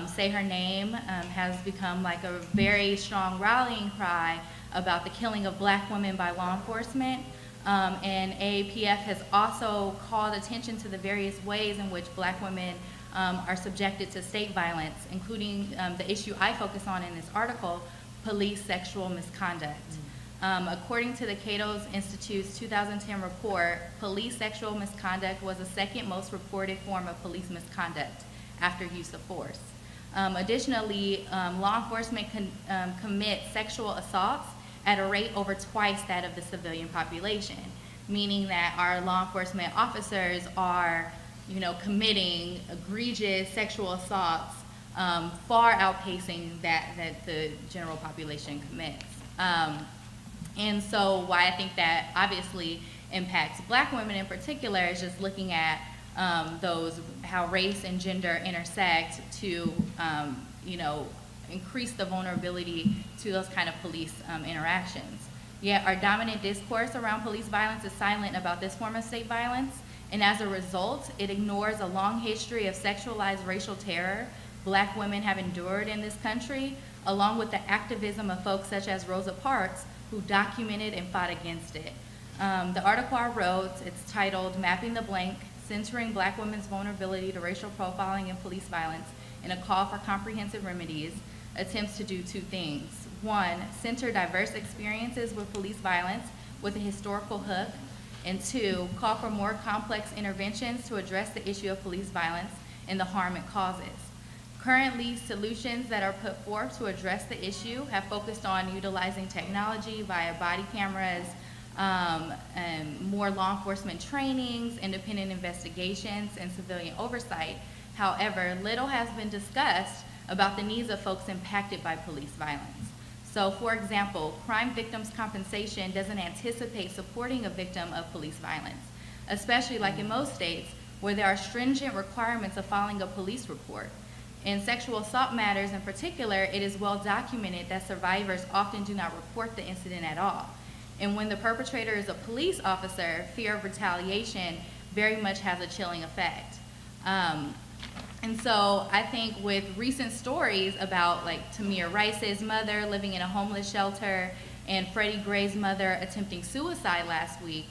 Say Her Name has become a very strong rallying cry about the killing of Black women by law enforcement. And AAPF has also called attention to the various ways in which Black women are subjected to state violence, including the issue I focus on in this article, police sexual misconduct. According to the Cato Institute's 2010 report, police sexual misconduct was the second most reported form of police misconduct after use of force. Additionally, law enforcement commit sexual assaults at a rate over twice that of the civilian population, meaning that our law enforcement officers are, committing egregious sexual assaults far outpacing that the general population commits. And so why I think that obviously impacts Black women in particular is just looking at how race and gender intersect to, increase the vulnerability to those kind of police interactions. Yet our dominant discourse around police violence is silent about this form of state violence, and as a result, it ignores a long history of sexualized racial terror Black women have endured in this country, along with the activism of folks such as Rosa Parks, who documented and fought against it. The article I wrote, it's titled Mapping the Blank, Centering Black Women's Vulnerability to Racial Profiling and Police Violence, and a Call for Comprehensive Remedies, attempts to do two things. One, center diverse experiences with police violence with a historical hook, and two, call for more complex interventions to address the issue of police violence and the harm it causes. Currently, solutions that are put forth to address the issue have focused on utilizing technology via body cameras, and more law enforcement trainings, independent investigations, and civilian oversight. However, little has been discussed about the needs of folks impacted by police violence. So, for example, crime victims' compensation doesn't anticipate supporting a victim of police violence, especially like in most states where there are stringent requirements of filing a police report. In sexual assault matters in particular, it is well documented that survivors often do not report the incident at all. And when the perpetrator is a police officer, fear of retaliation very much has a chilling effect. And so I think with recent stories about like Tamir Rice's mother living in a homeless shelter and Freddie Gray's mother attempting suicide last week,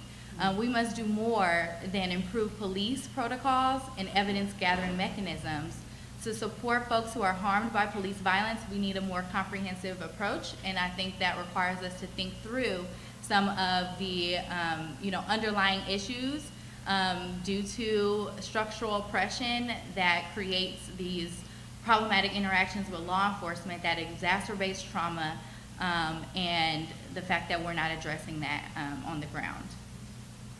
we must do more than improve police protocols and evidence gathering mechanisms. To support folks who are harmed by police violence, we need a more comprehensive approach, and I think that requires us to think through some of the underlying issues due to structural oppression that creates these problematic interactions with law enforcement that exacerbates trauma, and the fact that we're not addressing that on the ground.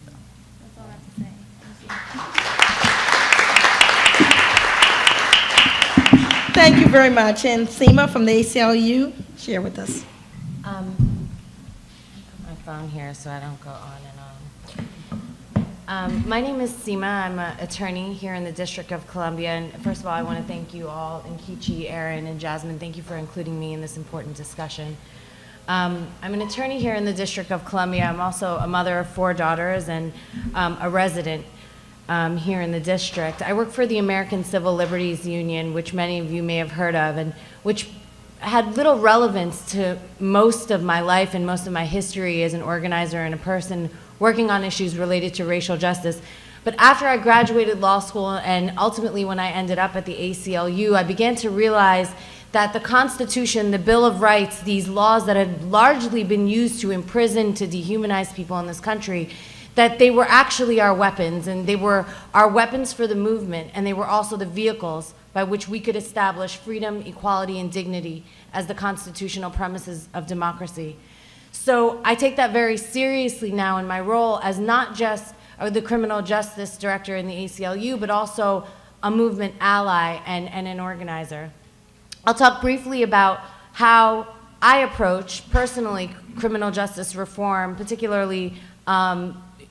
So, that's all I have to say. Thank you very much. And Seema from the ACLU, share with us. Put my phone here so I don't go on and on. My name is Seema. I'm an attorney here in the District of Columbia. And first of all, I want to thank you all, and Nkechi, Aaron, and Jasmine. Thank you for including me in this important discussion. I'm an attorney here in the District of Columbia. I'm also a mother of 4 daughters and a resident here in the district. I work for the American Civil Liberties Union, which many of you may have heard of, and which had little relevance to most of my life and most of my history as an organizer and a person working on issues related to racial justice. But after I graduated law school and ultimately when I ended up at the ACLU, I began to realize that the Constitution, the Bill of Rights, these laws that had largely been used to imprison, to dehumanize people in this country, that they were actually our weapons, and they were our weapons for the movement, and they were also the vehicles by which we could establish freedom, equality, and dignity as the constitutional premises of democracy. So I take that very seriously now in my role as not just the criminal justice director in the ACLU, but also a movement ally and an organizer. I'll talk briefly about how I approach, personally, criminal justice reform, particularly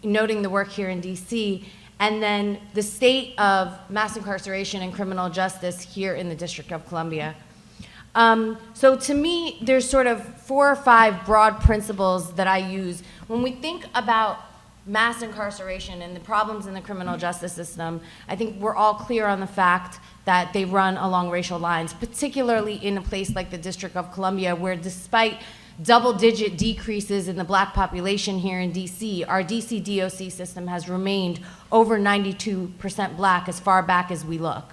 noting the work here in DC, and then the state of mass incarceration and criminal justice here in the District of Columbia. So to me, there's sort of 4 or 5 broad principles that I use. When we think about mass incarceration and the problems in the criminal justice system, I think we're all clear on the fact that they run along racial lines, particularly in a place like the District of Columbia, where despite double-digit decreases in the black population here in DC, our DC DOC system has remained over 92% black as far back as we look.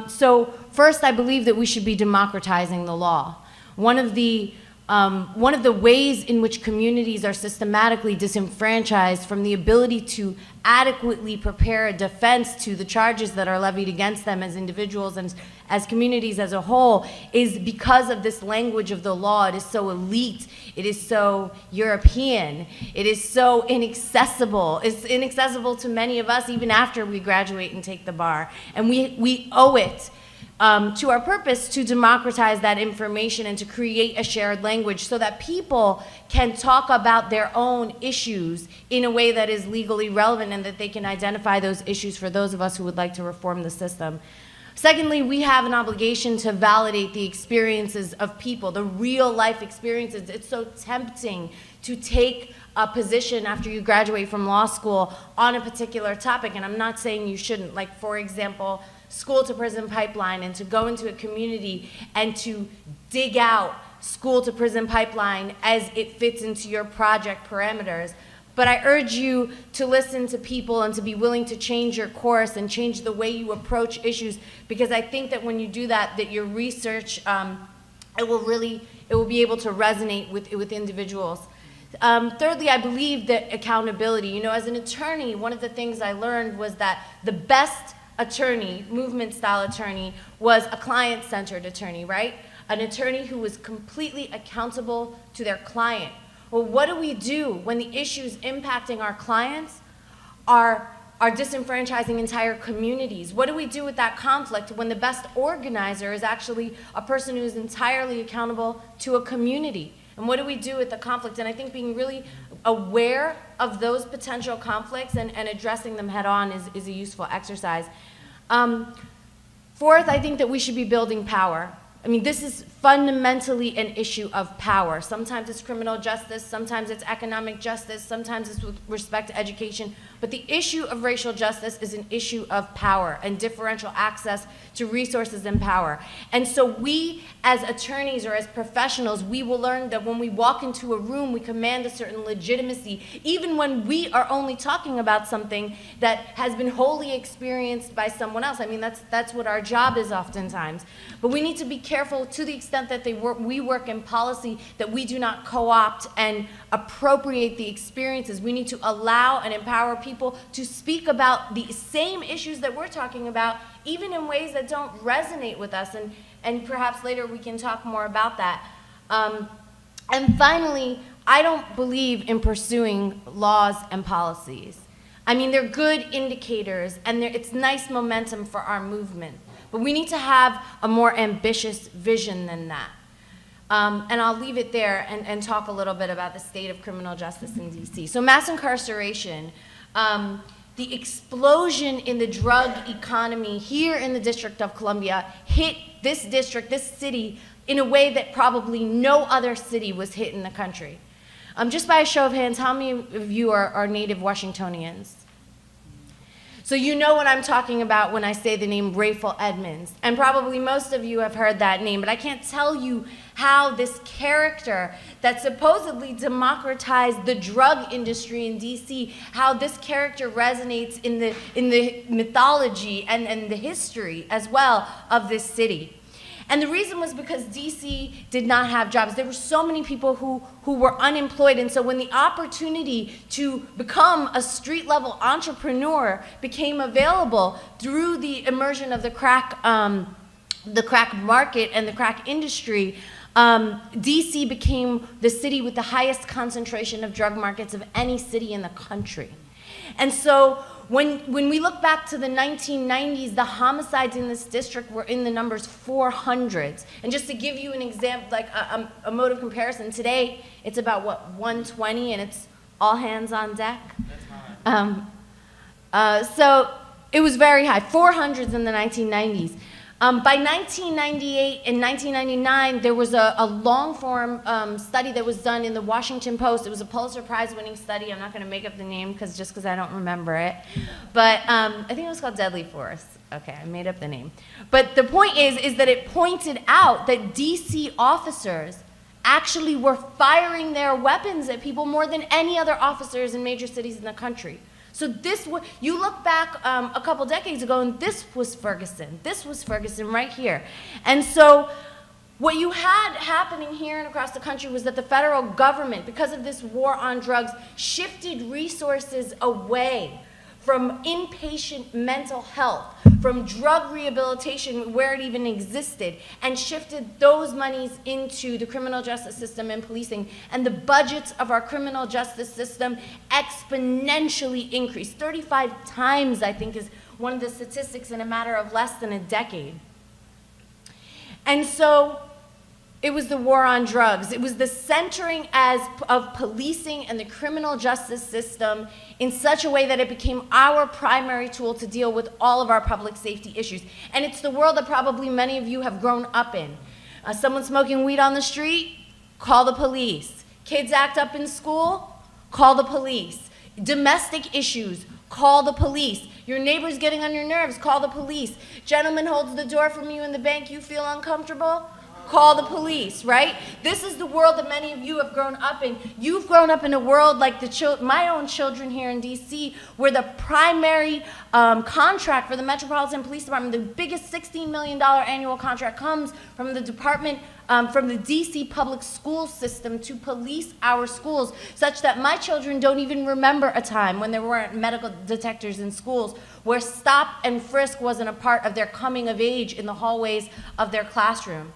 So first, I believe that we should be democratizing the law. One of the ways in which communities are systematically disenfranchised from the ability to adequately prepare a defense to the charges that are levied against them as individuals and as communities as a whole is because of this language of the law. It is so elite, it is so European, it is so inaccessible. It's inaccessible to many of us even after we graduate and take the bar. And we owe it to our purpose to democratize that information and to create a shared language so that people can talk about their own issues in a way that is legally relevant and that they can identify those issues for those of us who would like to reform the system. Secondly, we have an obligation to validate the experiences of people, the real life experiences. It's so tempting to take a position after you graduate from law school on a particular topic, and I'm not saying you shouldn't. Like, for example, school to prison pipeline, and to go into a community and to dig out school to prison pipeline as it fits into your project parameters. But I urge you to listen to people and to be willing to change your course and change the way you approach issues, because I think that when you do that, that your research, it will be able to resonate with individuals. Thirdly, I believe that accountability, as an attorney, one of the things I learned was that the best attorney, movement style attorney, was a client-centered attorney, right? An attorney who was completely accountable to their client. Well, what do we do when the issues impacting our clients are disenfranchising entire communities? What do we do with that conflict when the best organizer is actually a person who is entirely accountable to a community? And what do we do with the conflict? And I think being really aware of those potential conflicts and addressing them head on is a useful exercise. Fourth, I think that we should be building power. I mean, this is fundamentally an issue of power. Sometimes it's criminal justice, sometimes it's economic justice, sometimes it's with respect to education. But the issue of racial justice is an issue of power and differential access to resources and power. And so we, as attorneys or as professionals, we will learn that when we walk into a room, we command a certain legitimacy, even when we are only talking about something that has been wholly experienced by someone else. I mean, that's what our job is oftentimes. But we need to be careful to the extent that we work in policy, that we do not co-opt and appropriate the experiences. We need to allow and empower people to speak about the same issues that we're talking about, even in ways that don't resonate with us, and perhaps later we can talk more about that. And finally, I don't believe in pursuing laws and policies. I mean, they're good indicators, and it's nice momentum for our movement. But we need to have a more ambitious vision than that. And I'll leave it there and talk a little bit about the state of criminal justice in DC. So mass incarceration, the explosion in the drug economy here in the District of Columbia hit this district, this city, in a way that probably no other city was hit in the country. Just by a show of hands, how many of you are native Washingtonians? So you know what I'm talking about when I say the name Rayful Edmonds. And probably most of you have heard that name, but I can't tell you how this character that supposedly democratized the drug industry in DC, how this character resonates in the mythology and the history as well of this city. And the reason was because DC did not have jobs. There were so many people who were unemployed, and so when the opportunity to become a street-level entrepreneur became available through the immersion of the crack market and the crack industry, DC became the city with the highest concentration of drug markets of any city in the country. And so when we look back to the 1990s, the homicides in this district were in the numbers 400s. And just to give you an example, like a mode of comparison, today it's about, what, 120, and it's all hands on deck? That's high. So it was very high, 400s in the 1990s. By 1998 and 1999, there was a long-form study that was done in the Washington Post. It was a Pulitzer Prize-winning study. I'm not going to make up the name just because I don't remember it. But I think it was called Deadly Force. Okay, I made up the name. But the point is that it pointed out that DC officers actually were firing their weapons at people more than any other officers in major cities in the country. So you look back a couple decades ago, and this was Ferguson. This was Ferguson right here. And so what you had happening here and across the country was that the federal government, because of this war on drugs, shifted resources away from inpatient mental health, from drug rehabilitation where it even existed, and shifted those monies into the criminal justice system and policing. And the budgets of our criminal justice system exponentially increased. 35 times, I think, is one of the statistics in a matter of less than a decade. And so it was the war on drugs. It was the centering of policing and the criminal justice system in such a way that it became our primary tool to deal with all of our public safety issues. And it's the world that probably many of you have grown up in. Someone smoking weed on the street, call the police. Kids act up in school, call the police. Domestic issues, call the police. Your neighbor's getting on your nerves, call the police. Gentleman holds the door from you in the bank, you feel uncomfortable, call the police, right? This is the world that many of you have grown up in. You've grown up in a world like my own children here in DC, where the primary contract for the Metropolitan Police Department, the biggest $16 million annual contract, comes from the department, from the DC public school system to police our schools, such that my children don't even remember a time when there weren't medical detectors in schools, where stop and frisk wasn't a part of their coming of age in the hallways of their classroom.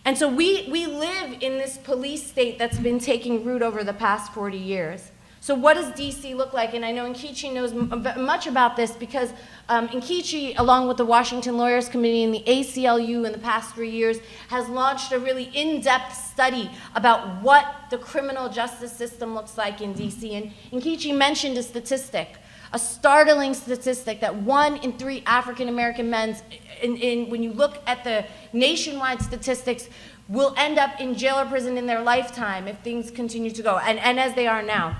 And so we live in this police state that's been taking root over the past 40 years. So what does DC look like? And I know Nkechi knows much about this, because Nkechi, along with the Washington Lawyers Committee and the ACLU in the past 3 years, has launched a really in-depth study about what the criminal justice system looks like in DC. And Nkechi mentioned a statistic, a startling statistic, that 1 in 3 African-American men, when you look at the nationwide statistics, will end up in jail or prison in their lifetime if things continue to go, and as they are now.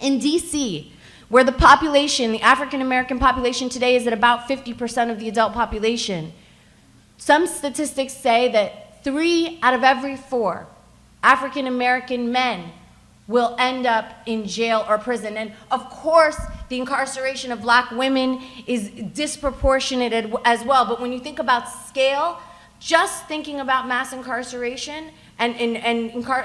In DC, where the population, the African-American population today is at about 50% of the adult population, some statistics say that 3 out of every 4 African-American men will end up in jail or prison. And of course, the incarceration of black women is disproportionate as well. But when you think about scale, just thinking about mass incarceration and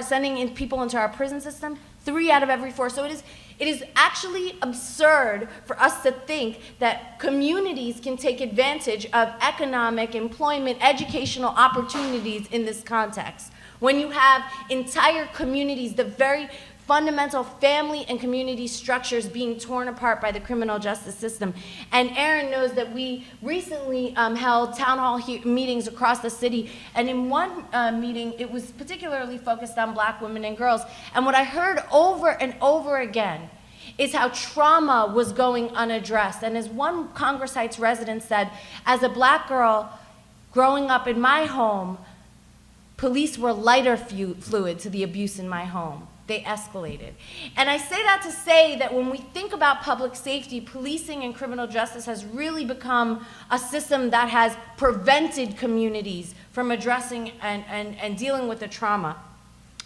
sending in people into our prison system, 3 out of every 4. So it is actually absurd for us to think that communities can take advantage of economic, employment, educational opportunities in this context. When you have entire communities, the very fundamental family and community structures being torn apart by the criminal justice system. And Aaron knows that we recently held town hall meetings across the city, and in one meeting, it was particularly focused on black women and girls. And what I heard over and over again is how trauma was going unaddressed. And as one Congress Heights resident said, as a black girl growing up in my home, police were lighter fluid to the abuse in my home. They escalated. And I say that to say that when we think about public safety, policing and criminal justice has really become a system that has prevented communities from addressing and dealing with the trauma.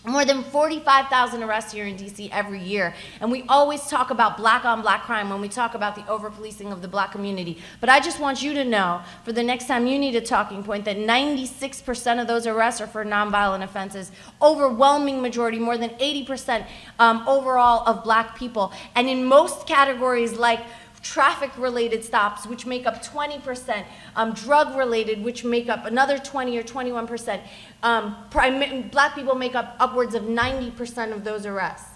More than 45,000 arrests here in DC every year. And we always talk about black on black crime when we talk about the over-policing of the black community. But I just want you to know, for the next time you need a talking point, that 96% of those arrests are for nonviolent offenses. Overwhelming majority, more than 80% overall of black people. And in most categories like traffic-related stops, which make up 20%, drug-related, which make up another 20 or 21%. Black people make up upwards of 90% of those arrests.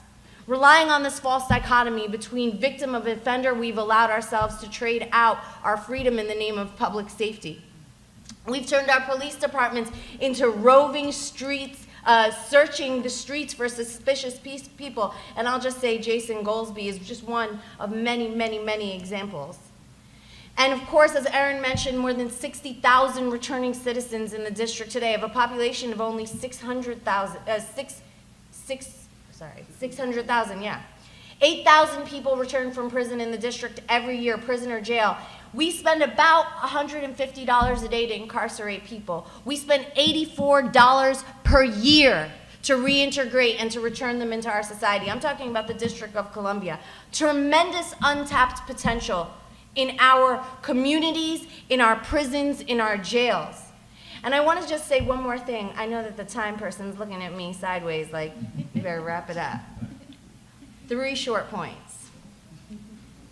Relying on this false dichotomy between victim and offender, we've allowed ourselves to trade out our freedom in the name of public safety. We've turned our police departments into roving streets, searching the streets for suspicious people. And I'll just say Jason Goldsby is just one of many, many, many examples. And of course, as Aaron mentioned, more than 60,000 returning citizens in the district today of a population of only 600,000, 600,000, yeah. 8,000 people return from prison in the district every year, prison or jail. We spend about $150 a day to incarcerate people. We spend $84 per year to reintegrate and to return them into our society. I'm talking about the District of Columbia. Tremendous untapped potential in our communities, in our prisons, in our jails. And I want to just say one more thing. I know that the time person's looking at me sideways like, you better wrap it up. 3 short points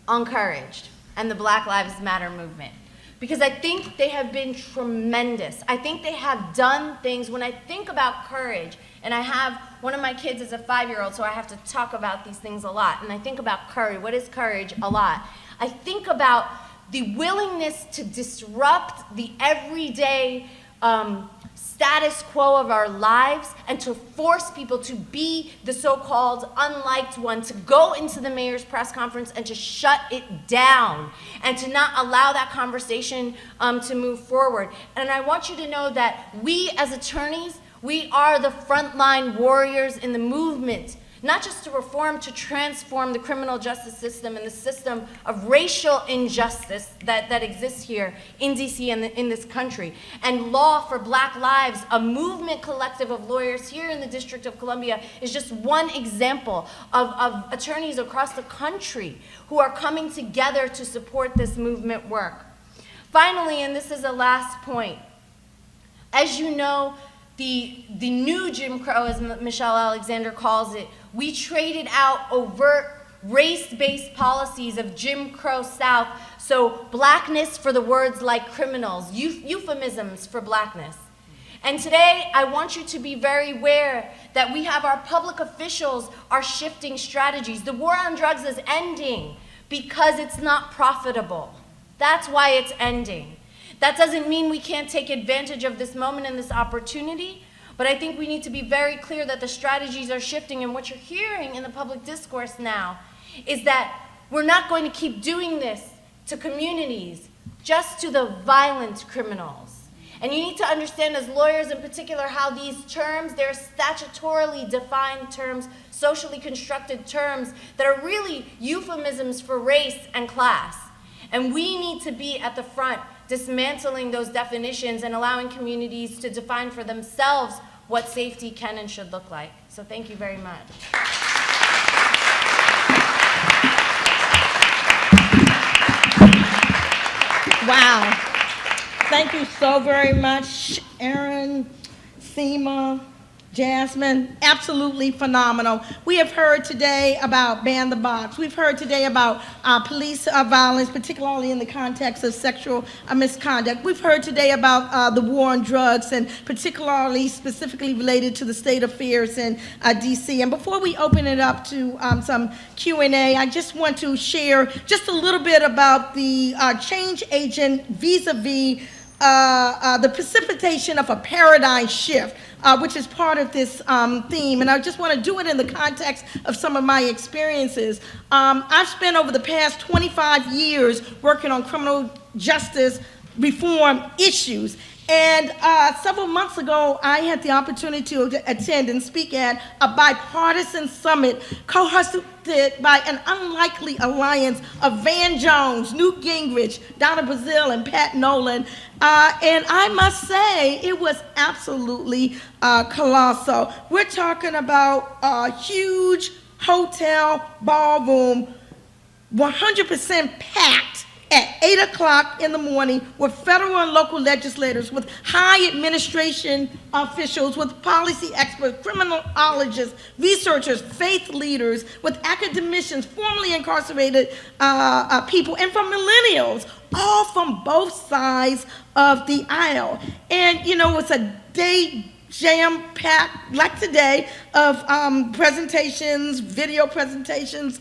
on courage and the Black Lives Matter movement. Because I think they have been tremendous. I think they have done things. When I think about courage, and I have, one of my kids is a 5-year-old, so I have to talk about these things a lot. And I think about courage. What is courage? A lot. I think about the willingness to disrupt the everyday status quo of our lives and to force people to be the so-called unliked one, to go into the mayor's press conference and to shut it down and to not allow that conversation to move forward. And I want you to know that we as attorneys, we are the frontline warriors in the movement not just to reform, to transform the criminal justice system and the system of racial injustice that exists here in DC and in this country. And Law for Black Lives, a movement collective of lawyers here in the District of Columbia, is just one example of attorneys across the country who are coming together to support this movement work. Finally, and this is the last point, as you know, the new Jim Crow, as Michelle Alexander calls it, we traded out overt race-based policies of Jim Crow South, so blackness for the words like criminals, euphemisms for blackness. And today, I want you to be very aware that we have our public officials are shifting strategies. The war on drugs is ending because it's not profitable. That's why it's ending. That doesn't mean we can't take advantage of this moment and this opportunity, but I think we need to be very clear that the strategies are shifting, and what you're hearing in the public discourse now is that we're not going to keep doing this to communities, just to the violent criminals. And you need to understand as lawyers in particular how these terms, they're statutorily defined terms, socially constructed terms that are really euphemisms for race and class. And we need to be at the front dismantling those definitions and allowing communities to define for themselves what safety can and should look like. So thank you very much. Wow. Thank you so very much, Aaron, Seema, Jasmine. Absolutely phenomenal. We have heard today about Ban the Box. We've heard today about police violence, particularly in the context of sexual misconduct. We've heard today about the war on drugs, and particularly specifically related to the state affairs in DC. And before we open it up to some Q&A, I just want to share just a little bit about the change agent vis-a-vis the precipitation of a paradigm shift, which is part of this theme. And I just want to do it in the context of some of my experiences. I've spent over the past 25 years working on criminal justice reform issues. And several months ago, I had the opportunity to attend and speak at a bipartisan summit co-hosted by an unlikely alliance of Van Jones, Newt Gingrich, Donna Brazile, and Pat Nolan. And I must say, it was absolutely colossal. We're talking about a huge hotel ballroom, 100% packed, at 8 o'clock in the morning with federal and local legislators, with high administration officials, with policy experts, criminologists, researchers, faith leaders, with academicians, formerly incarcerated people, and from millennials, all from both sides of the aisle. And, you know, it's a day jam-packed, like today, of presentations, video presentations,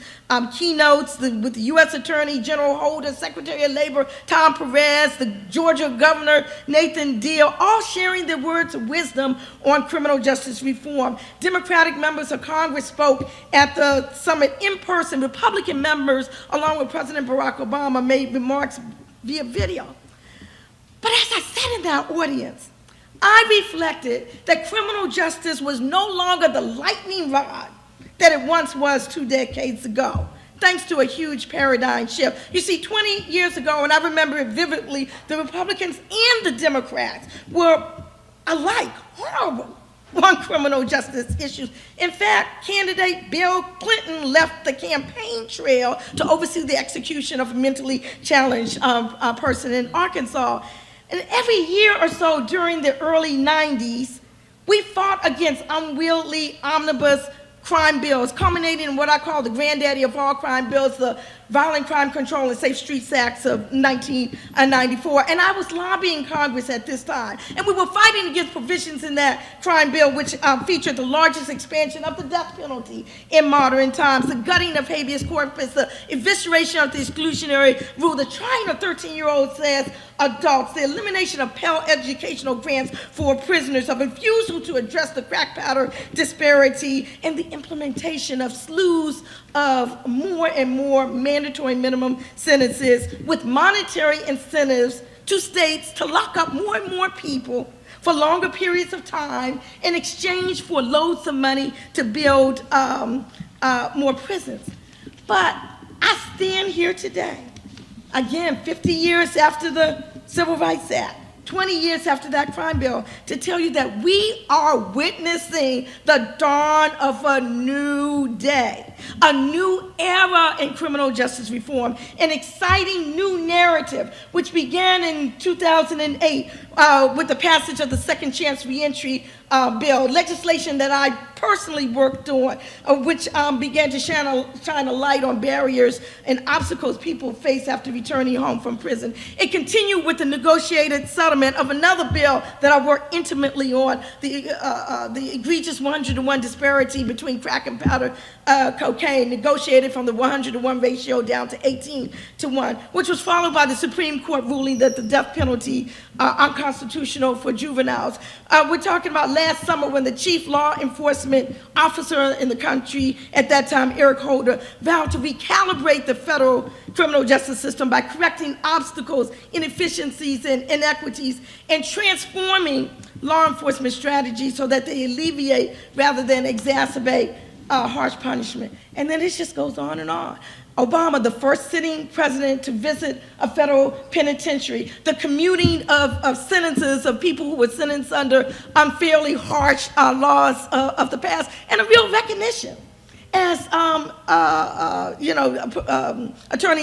keynotes with the U.S. Attorney General Holder, Secretary of Labor Tom Perez, the Georgia Governor Nathan Deal, all sharing their words of wisdom on criminal justice reform. Democratic members of Congress spoke at the summit in person. Republican members, along with President Barack Obama, made remarks via video. But as I sat in that audience, I reflected that criminal justice was no longer the lightning rod that it once was 2 decades ago, thanks to a huge paradigm shift. You see, 20 years ago, and I remember it vividly, the Republicans and the Democrats were alike, horrible on criminal justice issues. In fact, candidate Bill Clinton left the campaign trail to oversee the execution of a mentally challenged person in Arkansas. And every year or so during the early 90s, we fought against unwieldy omnibus crime bills, culminating in what I call the granddaddy of all crime bills, the Violent Crime Control and Safe Streets Acts of 1994. And I was lobbying Congress at this time. And we were fighting against provisions in that crime bill which featured the largest expansion of the death penalty in modern times, the gutting of habeas corpus, the evisceration of the exclusionary rule, the trying of 13-year-olds as adults, the elimination of Pell educational grants for prisoners, of refusal to address the crack powder disparity, and the implementation of slews of more and more mandatory minimum sentences with monetary incentives to states to lock up more and more people for longer periods of time in exchange for loads of money to build more prisons. But I stand here today, again, 50 years after the Civil Rights Act, 20 years after that crime bill, to tell you that we are witnessing the dawn of a new day, a new era in criminal justice reform, an exciting new narrative, which began in 2008 with the passage of the Second Chance Reentry bill, legislation that I personally worked on, which began to shine a light on barriers and obstacles people face after returning home from prison. It continued with the negotiated settlement of another bill that I worked intimately on, the egregious 100-to-1 disparity between crack and powder cocaine, negotiated from the 100-to-1 ratio down to 18-to-1, which was followed by the Supreme Court ruling that the death penalty unconstitutional for juveniles. We're talking about last summer when the chief law enforcement officer in the country at that time, Eric Holder, vowed to recalibrate the federal criminal justice system by correcting obstacles, inefficiencies, and inequities, and transforming law enforcement strategies so that they alleviate rather than exacerbate harsh punishment. And then it just goes on and on. Obama, the first sitting president to visit a federal penitentiary, the commuting of sentences of people who were sentenced under unfairly harsh laws of the past, and a real recognition. As Attorney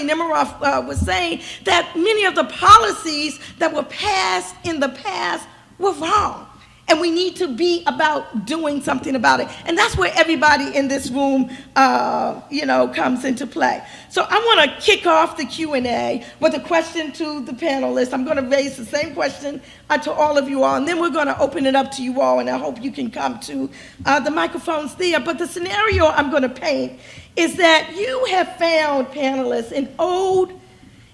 Nemiroff was saying, that many of the policies that were passed in the past were wrong. And we need to be about doing something about it. And that's where everybody in this room, comes into play. So I want to kick off the Q&A with a question to the panelists. I'm going to raise the same question to all of you all, and then we're going to open it up to you all, and I hope you can come to the microphones there. But the scenario I'm going to paint is that you have found, panelists, an old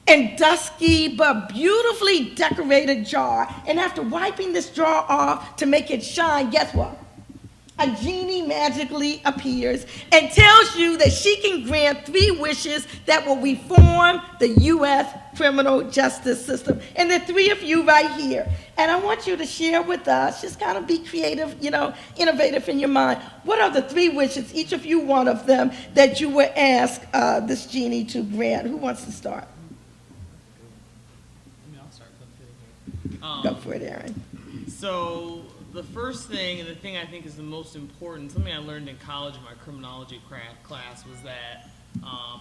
and dusky but beautifully decorated jar, and after wiping this jar off to make it shine, guess what? A genie magically appears and tells you that she can grant 3 wishes that will reform the U.S. criminal justice system. And the 3 of you right here. And I want you to share with us, just kind of be creative, innovative in your mind. What are the 3 wishes, each of you one of them, that you would ask this genie to grant? Who wants to start? Go for it, Aaron. So the first thing, and the thing I think is the most important, something I learned in college in my criminology class, was that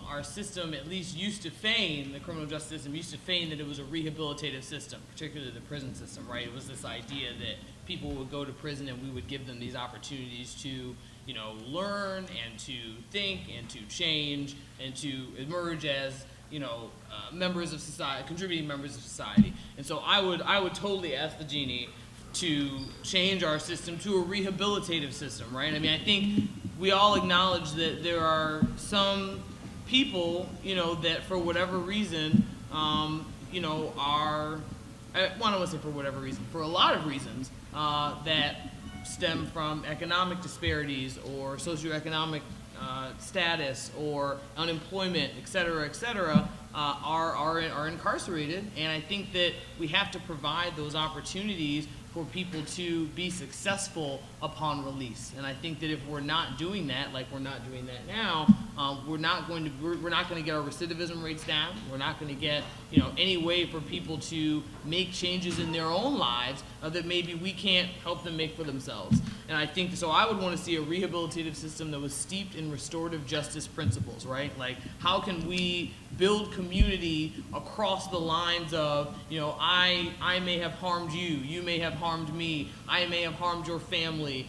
our system at least used to feign, the criminal justice system used to feign that it was a rehabilitative system, particularly the prison system, right? It was this idea that people would go to prison and we would give them these opportunities to, learn and to think and to change and to emerge as members of society, contributing members of society. And so I would totally ask the genie to change our system to a rehabilitative system, right? I mean, I think we all acknowledge that there are some people, that for whatever reason, are, I don't want to say for whatever reason, for a lot of reasons, that stem from economic disparities or socioeconomic status or unemployment, et cetera, are incarcerated. And I think that we have to provide those opportunities for people to be successful upon release. And I think that if we're not doing that, like we're not doing that now, we're not going to get our recidivism rates down. We're not going to get any way for people to make changes in their own lives that maybe we can't help them make for themselves. And I think so. I would want to see a rehabilitative system that was steeped in restorative justice principles, right? Like, how can we build community across the lines of, I may have harmed you, you may have harmed me, I may have harmed your family,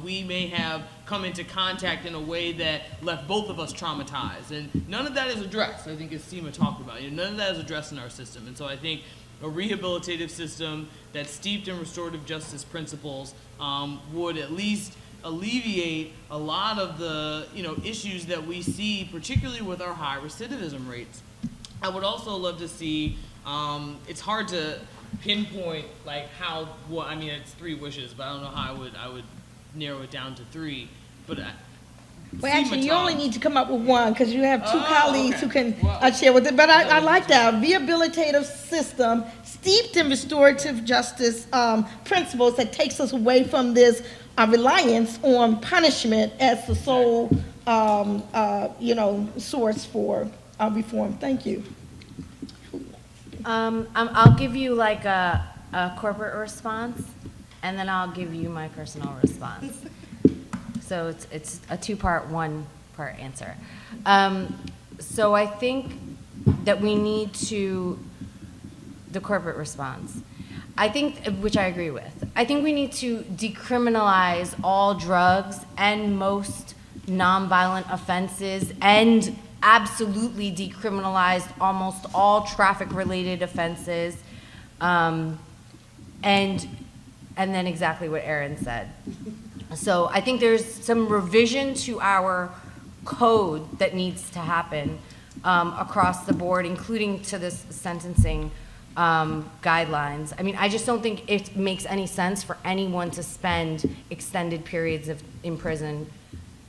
we may have come into contact in a way that left both of us traumatized. And none of that is addressed, I think, as Seema talked about. None of that is addressed in our system. And so I think a rehabilitative system that's steeped in restorative justice principles would at least alleviate a lot of the issues that we see, particularly with our high recidivism rates. I would also love to see, it's hard to pinpoint like it's 3 wishes, but I don't know how I would narrow it down to 3. But well, actually, you only need to come up with 1 because you have 2 colleagues who can share with it. But I like that rehabilitative system steeped in restorative justice principles that takes us away from this reliance on punishment as the sole, source for reform. Thank you. I'll give you like a corporate response, and then I'll give you my personal response. So it's a two-part, one-part answer. So I think that we need to, the corporate response, I think, which I agree with, I think we need to decriminalize all drugs and most nonviolent offenses, and absolutely decriminalize almost all traffic-related offenses, and then exactly what Erin said. So I think there's some revision to our code that needs to happen across the board, including to this sentencing guidelines. I mean, I just don't think it makes any sense for anyone to spend extended periods in prison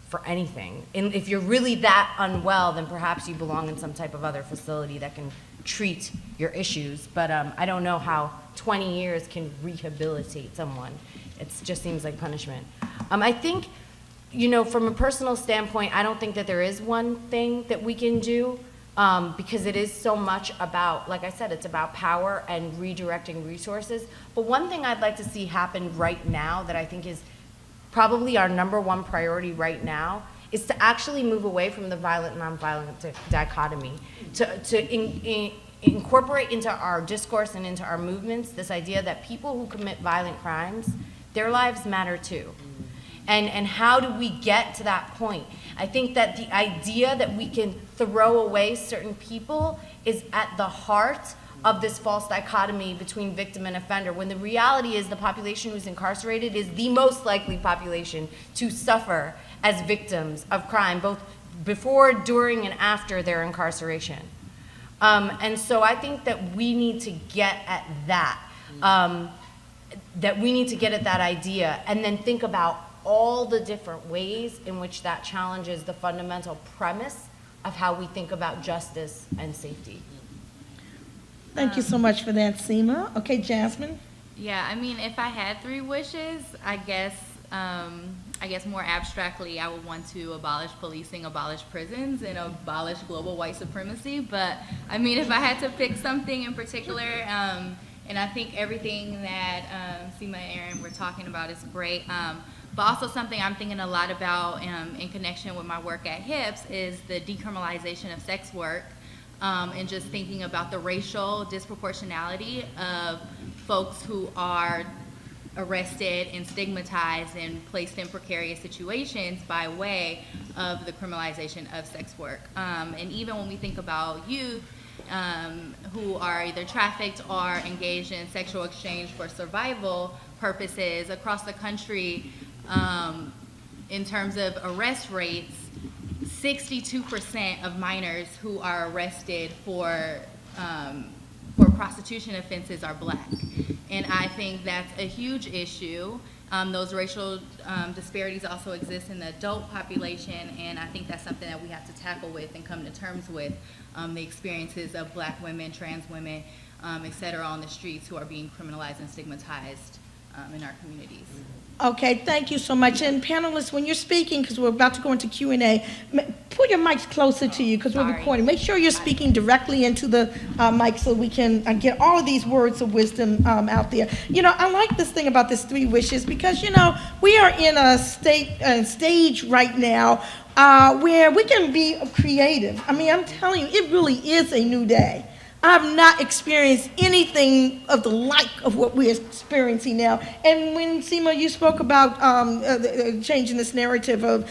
for anything. And if you're really that unwell, then perhaps you belong in some type of other facility that can treat your issues. But I don't know how 20 years can rehabilitate someone. It just seems like punishment. I think, from a personal standpoint, I don't think that there is one thing that we can do, because it is so much about, like I said, it's about power and redirecting resources. But one thing I'd like to see happen right now that I think is probably our number one priority right now is to actually move away from the violent and nonviolent dichotomy, to incorporate into our discourse and into our movements this idea that people who commit violent crimes, their lives matter too. And how do we get to that point? I think that the idea that we can throw away certain people is at the heart of this false dichotomy between victim and offender, when the reality is the population who's incarcerated is the most likely population to suffer as victims of crime, both before, during, and after their incarceration. And so I think that we need to get at that, that idea, and then think about all the different ways in which that challenges the fundamental premise of how we think about justice and safety. Thank you so much for that, Seema. Okay, Jasmine. Yeah, I mean, if I had three wishes, I guess more abstractly, I would want to abolish policing, abolish prisons, and abolish global white supremacy. But I mean, if I had to pick something in particular, and I think everything that Seema and Erin were talking about is great. But also something I'm thinking a lot about in connection with my work at HIPS is the decriminalization of sex work. And just thinking about the racial disproportionality of folks who are arrested and stigmatized and placed in precarious situations by way of the criminalization of sex work. And even when we think about youth who are either trafficked or engaged in sexual exchange for survival purposes across the country, in terms of arrest rates, 62% of minors who are arrested for prostitution offenses are Black. And I think that's a huge issue. Those racial disparities also exist in the adult population, and I think that's something that we have to tackle with and come to terms with, the experiences of Black women, trans women, et cetera, on the streets who are being criminalized and stigmatized in our communities. Okay, thank you so much. And panelists, when you're speaking, because we're about to go into Q&A, put your mics closer to you because we're recording. Make sure you're speaking directly into the mic so we can get all of these words of wisdom out there. I like this thing about this three wishes because, we are in a stage right now where we can be creative. I mean, I'm telling you, it really is a new day. I've not experienced anything of the like of what we're experiencing now. And when, Seema, you spoke about changing this narrative of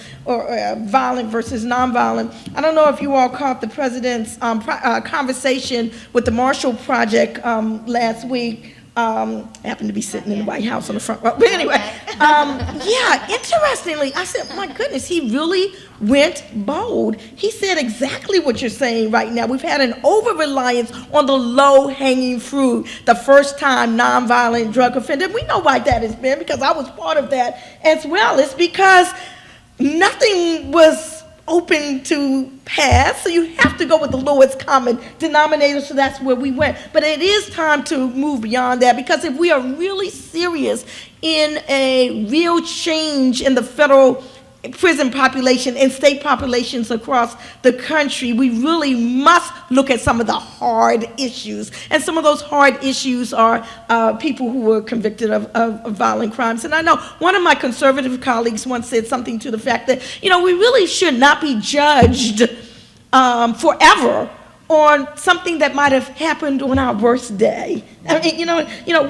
violent versus nonviolent, I don't know if you all caught the president's conversation with the Marshall Project last week. I happened to be sitting in the White House on the front row. But anyway, interestingly, I said, my goodness, he really went bold. He said exactly what you're saying right now. We've had an over-reliance on the low-hanging fruit, the first-time nonviolent drug offender. We know why that has been, because I was part of that as well. It's because nothing was open to pass, so you have to go with the lowest common denominator, so that's where we went. But it is time to move beyond that, because if we are really serious in a real change in the federal prison population and state populations across the country, we really must look at some of the hard issues. And some of those hard issues are people who were convicted of violent crimes. And I know one of my conservative colleagues once said something to the fact that, we really should not be judged forever on something that might have happened on our worst day. I mean,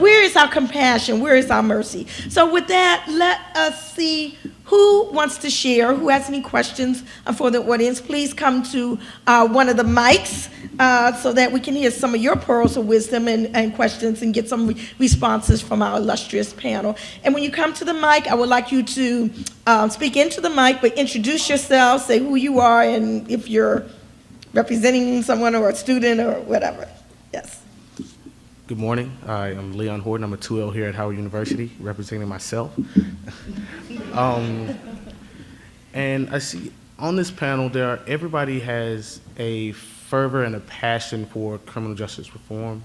where is our compassion? Where is our mercy? So with that, let us see who wants to share, who has any questions for the audience. Please come to one of the mics so that we can hear some of your pearls of wisdom and questions and get some responses from our illustrious panel. And when you come to the mic, I would like you to speak into the mic, but introduce yourself, say who you are, and if you're representing someone or a student or whatever. Yes. Good morning. I am Leon Horton. I'm a 2L here at Howard University, representing myself. And I see on this panel, everybody has a fervor and a passion for criminal justice reform.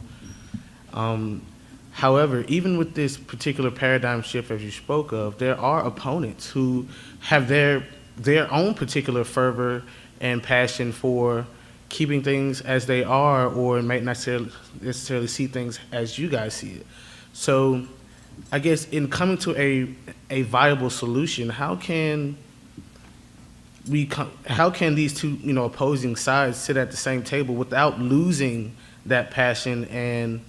However, even with this particular paradigm shift, as you spoke of, there are opponents who have their own particular fervor and passion for keeping things as they are, or might not necessarily see things as you guys see it. So I guess in coming to a viable solution, how can these two opposing sides sit at the same table without losing that passion and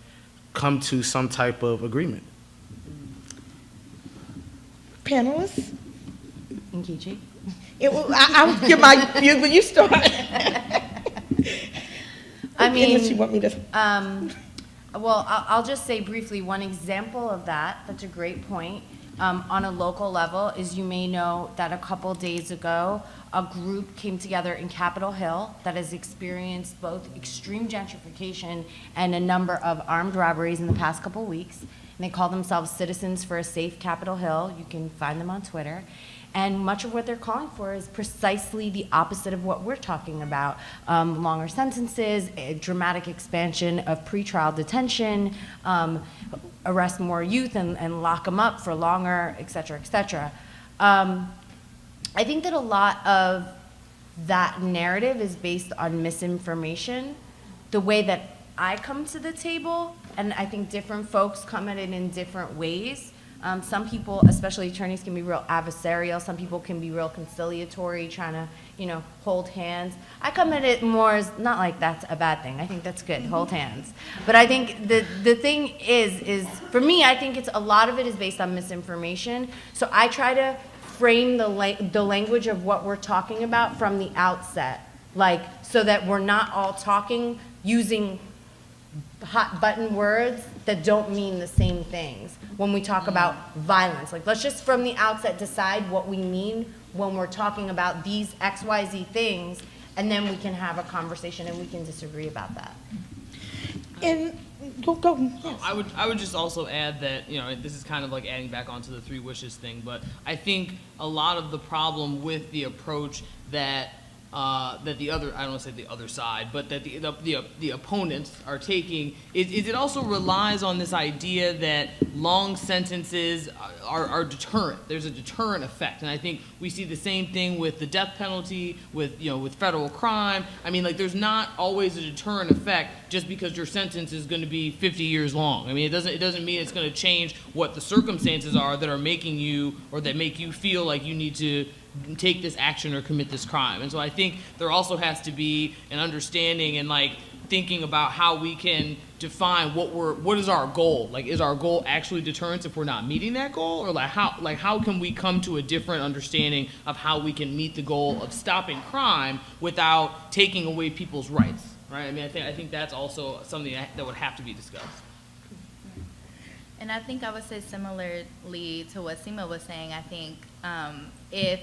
come to some type of agreement? Panelists? Nkechi? I'll give when you start. I mean, unless you want me to. Well, I'll just say briefly one example of that. That's a great point. On a local level, is you may know that a couple days ago, a group came together in Capitol Hill that has experienced both extreme gentrification and a number of armed robberies in the past couple weeks. And they call themselves Citizens for a Safe Capitol Hill. You can find them on Twitter. And much of what they're calling for is precisely the opposite of what we're talking about. Longer sentences, a dramatic expansion of pretrial detention, arrest more youth and lock them up for longer, et cetera, et cetera. I think that a lot of that narrative is based on misinformation. The way that I come to the table, and I think different folks come at it in different ways. Some people, especially attorneys, can be real adversarial. Some people can be real conciliatory, trying to, hold hands. I come at it more as not like that's a bad thing. I think that's good, hold hands. But I think the thing is for me, I think a lot of it is based on misinformation. So I try to frame the language of what we're talking about from the outset, so that we're not all talking using hot button words that don't mean the same things when we talk about violence. Let's just from the outset decide what we mean when we're talking about these XYZ things, and then we can have a conversation and we can disagree about that. And go. Yes. I would just also add that, this is kind of like adding back onto the three wishes thing, but I think a lot of the problem with the approach that the other, I don't want to say the other side, but that the opponents are taking, is it also relies on this idea that long sentences are deterrent. There's a deterrent effect, and I think we see the same thing with the death penalty, with federal crime. I mean, there's not always a deterrent effect just because your sentence is going to be 50 years long. I mean, it doesn't mean it's going to change what the circumstances are that are making you, or that make you feel like you need to take this action or commit this crime. And so I think there also has to be an understanding and thinking about how we can define what is our goal. Is our goal actually deterrence if we're not meeting that goal, or how can we come to a different understanding of how we can meet the goal of stopping crime without taking away people's rights, right? I mean, I think that's also something that would have to be discussed. And I think I would say similarly to what Seema was saying, I think if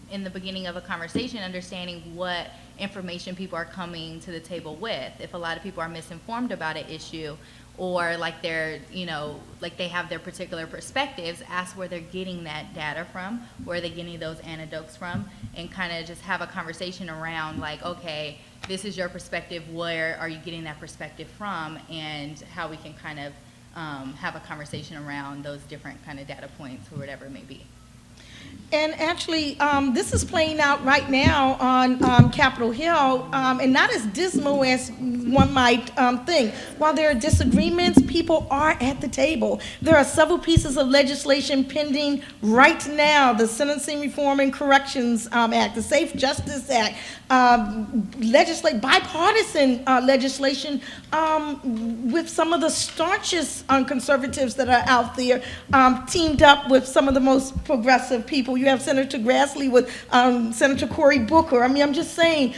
in the beginning of a conversation, understanding what information people are coming to the table with, if a lot of people are misinformed about an issue, or like they're, like they have their particular perspectives, ask where they're getting that data from, where they're getting those anecdotes from, and kind of just have a conversation around like, okay, this is your perspective, where are you getting that perspective from, and how we can kind of have a conversation around those different kind of data points or whatever it may be. And actually, this is playing out right now on Capitol Hill, and not as dismal as one might think. While there are disagreements, people are at the table. There are several pieces of legislation pending right now: the Sentencing Reform and Corrections Act, the Safe Justice Act, bipartisan legislation with some of the staunchest conservatives that are out there, teamed up with some of the most progressive people. You have Senator Grassley with Senator Cory Booker. I mean, I'm just saying,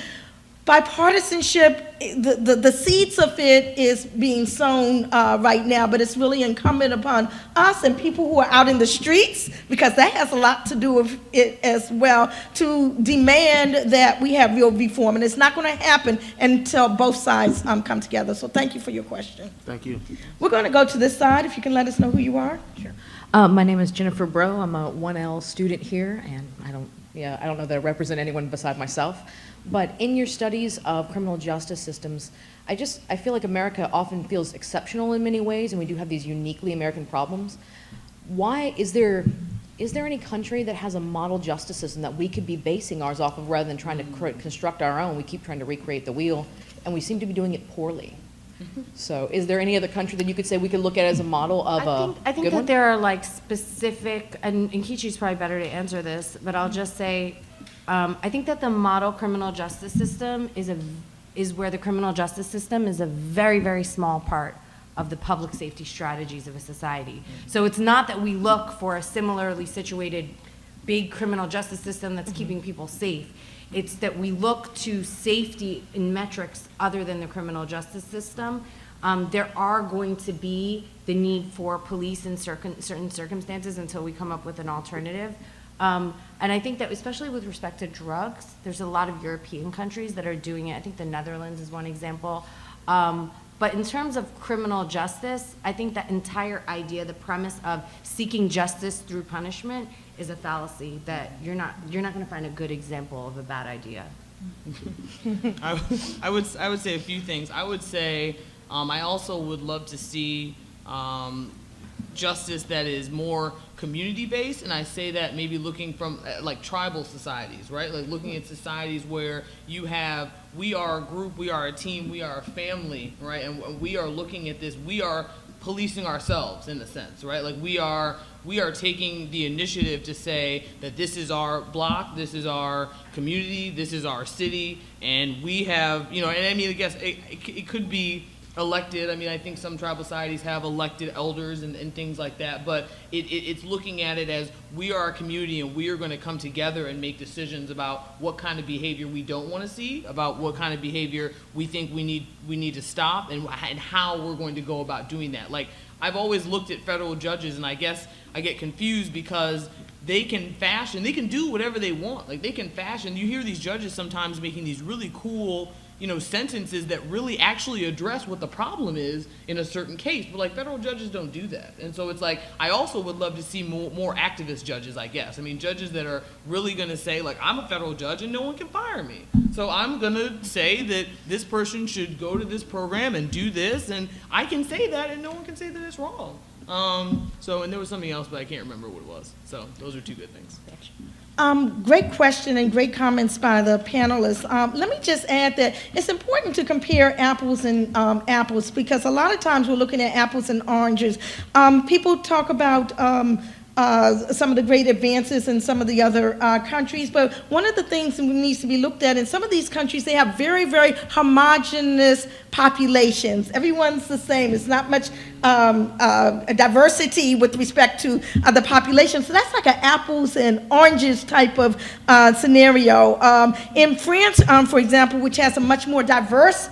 bipartisanship, the seeds of it is being sown right now, but it's really incumbent upon us and people who are out in the streets, because that has a lot to do with it as well, to demand that we have real reform. And it's not going to happen until both sides come together. So thank you for your question. Thank you. We're going to go to this side, if you can let us know who you are. Sure. My name is Jennifer Bro. I'm a 1L student here, and I don't know that I represent anyone beside myself. But in your studies of criminal justice systems, I feel like America often feels exceptional in many ways, and we do have these uniquely American problems. Why is there any country that has a model justice system that we could be basing ours off of rather than trying to construct our own? We keep trying to recreate the wheel, and we seem to be doing it poorly. So is there any other country that you could say we could look at as a model of I think good that one? there are like specific, and Nkechi's probably better to answer this, but I'll just say, I think that the model criminal justice system is where the criminal justice system is a very, very small part of the public safety strategies of a society. So it's not that we look for a similarly situated big criminal justice system that's keeping people safe. It's that we look to safety in metrics other than the criminal justice system. There are going to be the need for police in certain circumstances until we come up with an alternative. And I think that especially with respect to drugs, there's a lot of European countries that are doing it. I think the Netherlands is one example. But in terms of criminal justice, I think that entire idea, the premise of seeking justice through punishment, is a fallacy that you're not going to find a good example of a bad idea. I would say a few things. I would say I also would love to see justice that is more community-based, and I say that maybe looking from like tribal societies, right? Like looking at societies where you have, we are a group, we are a team, we are a family, right? And we are looking at this, we are policing ourselves in a sense, right? Like we are taking the initiative to say that this is our block, this is our community, this is our city, and we have, and I mean, I guess it could be elected. I mean, I think some tribal societies have elected elders and things like that, but it's looking at it as we are a community and we are going to come together and make decisions about what kind of behavior we don't want to see, about what kind of behavior we think we need to stop, and how we're going to go about doing that. Like, I've always looked at federal judges, and I guess I get confused because they can do whatever they want. Like, they can fashion. You hear these judges sometimes making these really cool, sentences that really actually address what the problem is in a certain case. But like federal judges don't do that. And so it's like, I also would love to see more activist judges, I guess. I mean, judges that are really going to say, like, I'm a federal judge and no one can fire me. So I'm going to say that this person should go to this program and do this, and I can say that and no one can say that it's wrong. And there was something else, but I can't remember what it was. So those are two good things. Great question and great comments by the panelists. Let me just add that it's important to compare apples and apples, because a lot of times we're looking at apples and oranges. People talk about some of the great advances in some of the other countries, but one of the things that needs to be looked at, in some of these countries, they have very, very homogeneous populations. Everyone's the same. It's not much diversity with respect to the population. So that's like an apples and oranges type of scenario. In France, for example, which has a much more diverse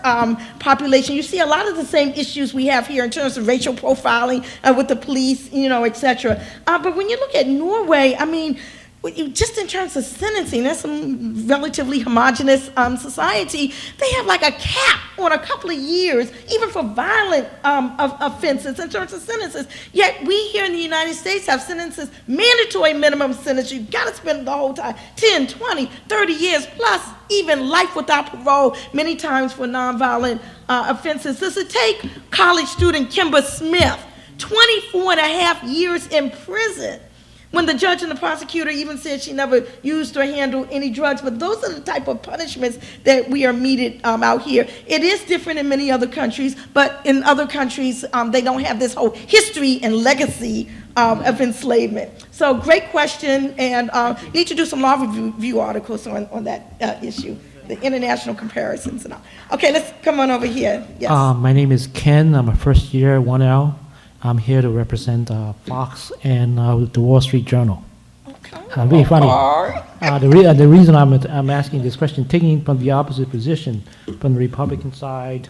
population, you see a lot of the same issues we have here in terms of racial profiling with the police, et cetera. But when you look at Norway, I mean, just in terms of sentencing, that's a relatively homogenous society. They have like a cap on a couple of years, even for violent offenses in terms of sentences. Yet we here in the United States have sentences, mandatory minimum sentence. You've got to spend the whole time, 10, 20, 30 years, plus even life without parole, many times for nonviolent offenses. Does it take college student Kimber Smith 24 and a half years in prison, when the judge and the prosecutor even said she never used or handled any drugs? But those are the type of punishments that we are meted out here. It is different in many other countries, but in other countries, they don't have this whole history and legacy of enslavement. So great question, and need to do some law review articles on that issue, the international comparisons and all. Okay, let's come on over here. Yes. My name is Ken. I'm a first year 1L. I'm here to represent Fox and the Wall Street Journal. Okay. Really funny. The reason I'm asking this question, taking from the opposite position, from the Republican side,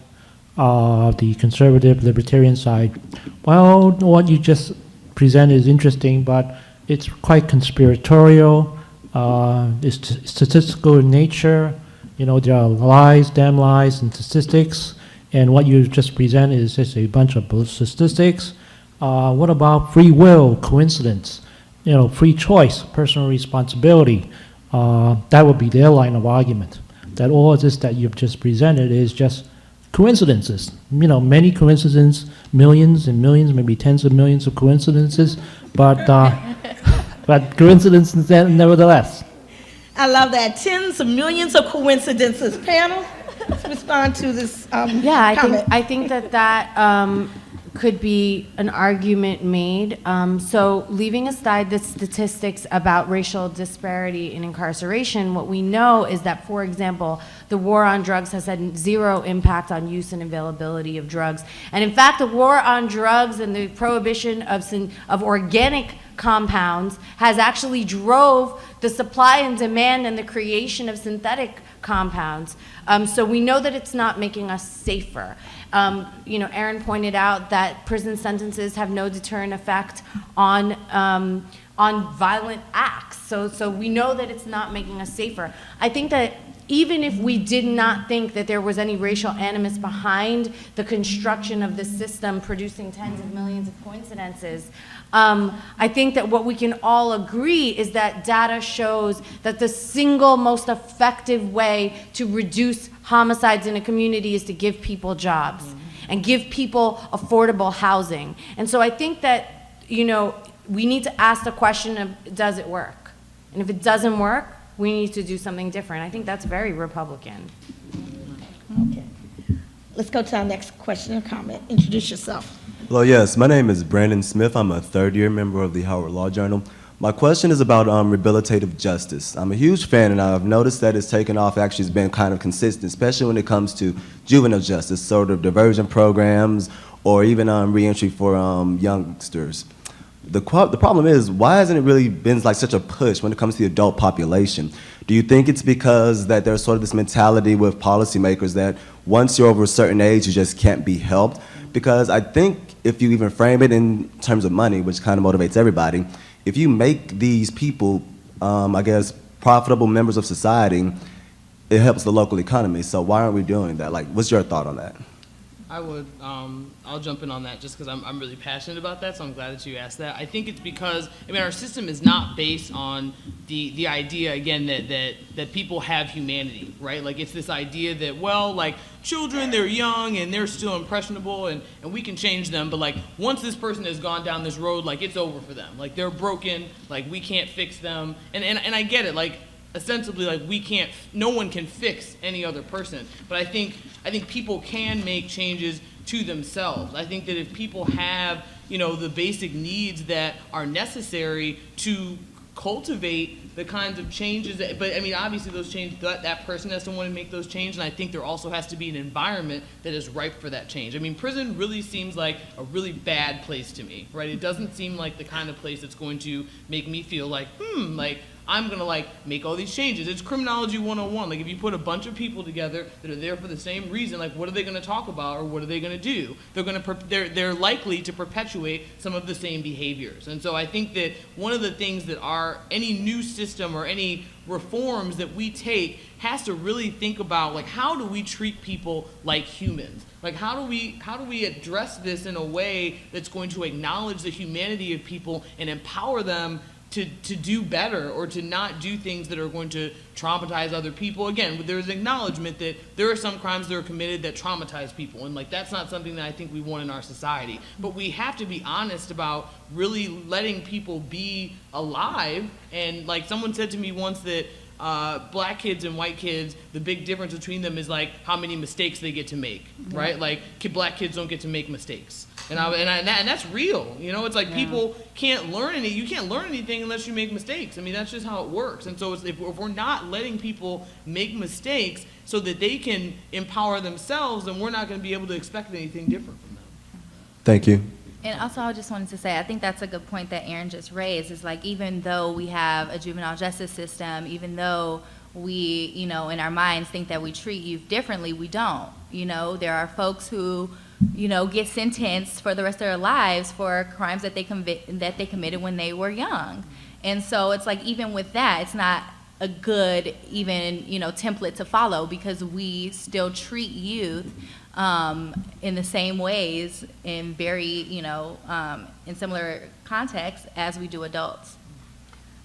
the conservative, libertarian side, well, what you just presented is interesting, but it's quite conspiratorial. It's statistical in nature. You know, there are lies, damn lies, and statistics. And what you just presented is just a bunch of statistics. What about free will, coincidence, you know, free choice, personal responsibility? That would be their line of argument. That all of this that you've just presented is just coincidences. You know, many coincidences, millions and millions, maybe tens of millions of coincidences, but coincidences nevertheless. I love that. Tens of millions of coincidences. Panel, let's respond to this comment. I think that could be an argument made. So leaving aside the statistics about racial disparity in incarceration, what we know is that, for example, the war on drugs has had zero impact on use and availability of drugs. And in fact, the war on drugs and the prohibition of organic compounds has actually drove the supply and demand and the creation of synthetic compounds. So we know that it's not making us safer. You know, Aaron pointed out that prison sentences have no deterrent effect on violent acts. So we know that it's not making us safer. I think that even if we did not think that there was any racial animus behind the construction of the system producing tens of millions of coincidences, I think that what we can all agree is that data shows that the single most effective way to reduce homicides in a community is to give people jobs and give people affordable housing. And so I think that, you know, we need to ask the question of, does it work? And if it doesn't work, we need to do something different. I think that's very Republican. Okay. Let's go to our next question or comment. Introduce yourself. Hello, yes. My name is Brandon Smith. I'm a third-year member of the Howard Law Journal. My question is about rehabilitative justice. I'm a huge fan, and I've noticed that it's taken off, actually it's been kind of consistent, especially when it comes to juvenile justice, sort of diversion programs, or even reentry for youngsters. The problem is, why hasn't it really been like such a push when it comes to the adult population? Do you think it's because that there's sort of this mentality with policymakers that once you're over a certain age, you just can't be helped? Because I think if you even frame it in terms of money, which kind of motivates everybody, if you make these people, I guess, profitable members of society, it helps the local economy. So why aren't we doing that? Like, what's your thought on that? I would, I'll jump in on that just because I'm really passionate about that, so I'm glad that you asked that. I think it's because, I mean, our system is not based on the idea, again, that people have humanity, right? Like, it's this idea that, well, like, children, they're young and they're still impressionable and we can change them, but, like, once this person has gone down this road, like, it's over for them. Like, they're broken, like, we can't fix them. And I get it, like, ostensibly, like, no one can fix any other person. But I think people can make changes to themselves. I think that if people have, you know, the basic needs that are necessary to cultivate the kinds of changes but I mean, obviously those change, that person has to want to make those changes, and I think there also has to be an environment that is ripe for that change. I mean, prison really seems like a really bad place to me, right? It doesn't seem like the kind of place that's going to make me feel like, like, I'm gonna like make all these changes. It's criminology 101. Like if you put a bunch of people together that are there for the same reason, like what are they gonna talk about or what are they gonna do? They're likely to perpetuate some of the same behaviors. And so I think that one of the things that any new system or any reforms that we take has to really think about, like, how do we treat people like humans? Like how do we address this in a way that's going to acknowledge the humanity of people and empower them to do better or to not do things that are going to traumatize other people? Again, there's acknowledgement that there are some crimes that are committed that traumatize people, and like that's not something that I think we want in our society. But we have to be honest about really letting people be alive. And like someone said to me once that black kids and white kids, the big difference between them is like how many mistakes they get to make, right? Like black kids don't get to make mistakes. And that's real, you know. It's like people can't learn you can't learn anything unless you make mistakes. I mean, that's just how it works. And so if we're not letting people make mistakes so that they can empower themselves, then we're not going to be able to expect anything different from them. Thank you. And also, I just wanted to say, I think that's a good point that Aaron just raised, is like, even though we have a juvenile justice system, even though we, you know, in our minds think that we treat youth differently, we don't. You know, there are folks who, you know, get sentenced for the rest of their lives for crimes that they committed when they were young. And so it's like, even with that, it's not a good, even, you know, template to follow, because we still treat youth in the same ways, in very, you know, in similar contexts as we do adults.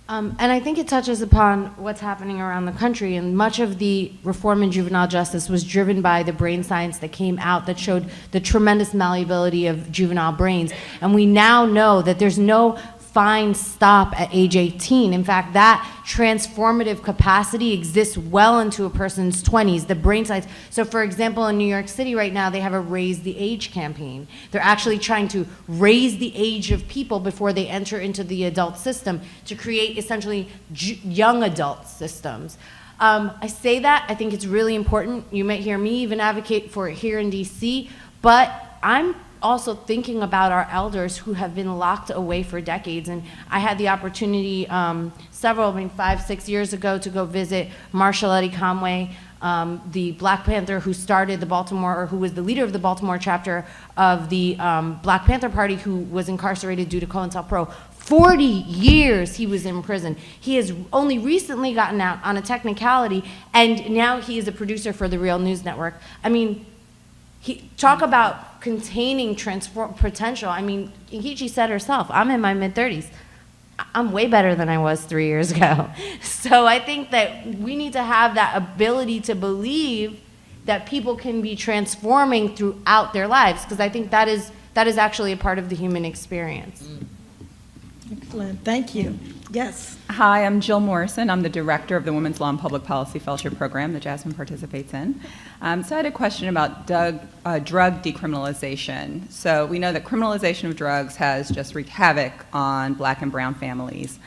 And I think it touches upon what's happening around the country, and much of the reform in juvenile justice was driven by the brain science that came out that showed the tremendous malleability of juvenile brains. And we now know that there's no fine stop at age 18. In fact, that transformative capacity exists well into a person's 20s, the brain science. So for example, in New York City right now, they have a Raise the Age campaign. They're actually trying to raise the age of people before they enter into the adult system to create essentially young adult systems. I say that, I think it's really important. You might hear me even advocate for it here in DC, but I'm also thinking about our elders who have been locked away for decades. And I had the opportunity 5-6 years ago to go visit Marshall Eddie Conway, the Black Panther who started the Baltimore, or who was the leader of the Baltimore chapter of the Black Panther Party, who was incarcerated due to COINTELPRO. 40 years he was in prison. He has only recently gotten out on a technicality, and now he is a producer for the Real News Network. I mean, talk about containing transform potential. I mean, Nkechi said herself, I'm in my mid-30s. I'm way better than I was 3 years ago. So I think that we need to have that ability to believe that people can be transforming throughout their lives, because I think that is actually a part of the human experience. Excellent, thank you. Yes. Hi, I'm Jill Morrison. I'm the director of the Women's Law and Public Policy Fellowship Program that Jasmine participates in. So I had a question about drug decriminalization. So we know that criminalization of drugs has just wreaked havoc on Black and brown families.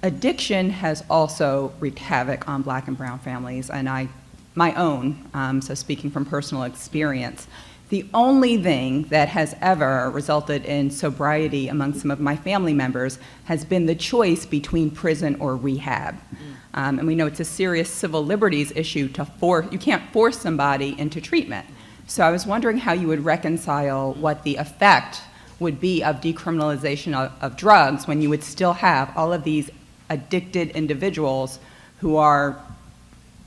Addiction has also wreaked havoc on Black and brown families, and my own, so speaking from personal experience. The only thing that has ever resulted in sobriety among some of my family members has been the choice between prison or rehab. And we know it's a serious civil liberties issue you can't force somebody into treatment. So I was wondering how you would reconcile what the effect would be of decriminalization of drugs when you would still have all of these addicted individuals who are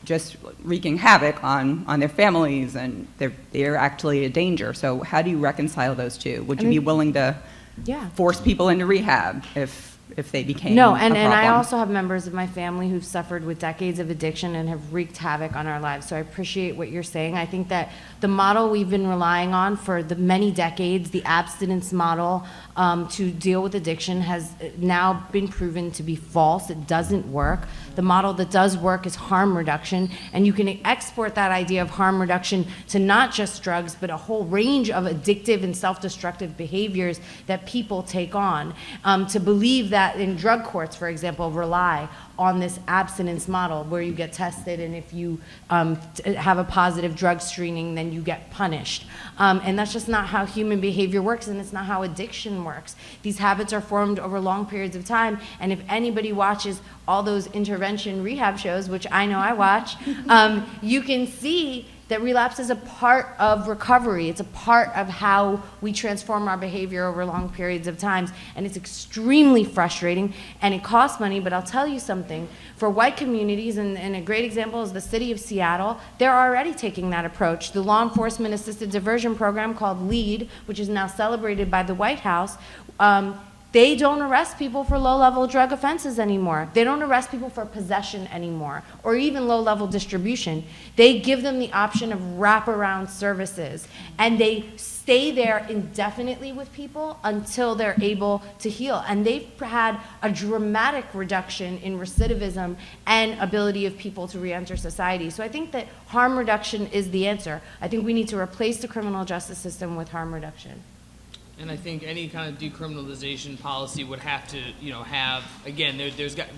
just wreaking havoc on their families, and they're actually a danger. So how do you reconcile those two? Would you be willing to force people into rehab if they became a problem? And I also have members of my family who've suffered with decades of addiction and have wreaked havoc on our lives. So I appreciate what you're saying. I think that the model we've been relying on for the many decades, the abstinence model to deal with addiction, has now been proven to be false. It doesn't work. The model that does work is harm reduction, and you can export that idea of harm reduction to not just drugs, but a whole range of addictive and self-destructive behaviors that people take on. To believe that that in drug courts, for example, rely on this abstinence model where you get tested, and if you have a positive drug screening, then you get punished. And that's just not how human behavior works, and it's not how addiction works. These habits are formed over long periods of time, and if anybody watches all those intervention rehab shows, which I know I watch, you can see that relapse is a part of recovery. It's a part of how we transform our behavior over long periods of times. And it's extremely frustrating, and it costs money, but I'll tell you something. For white communities, and a great example is the city of Seattle, they're already taking that approach. The law enforcement assisted diversion program called LEAD, which is now celebrated by the White House, they don't arrest people for low-level drug offenses anymore. They don't arrest people for possession anymore, or even low-level distribution. They give them the option of wraparound services, and they stay there indefinitely with people until they're able to heal. And they've had a dramatic reduction in recidivism and ability of people to reenter society. So I think that harm reduction is the answer. I think we need to replace the criminal justice system with harm reduction. And I think any kind of decriminalization policy would have to, have, again,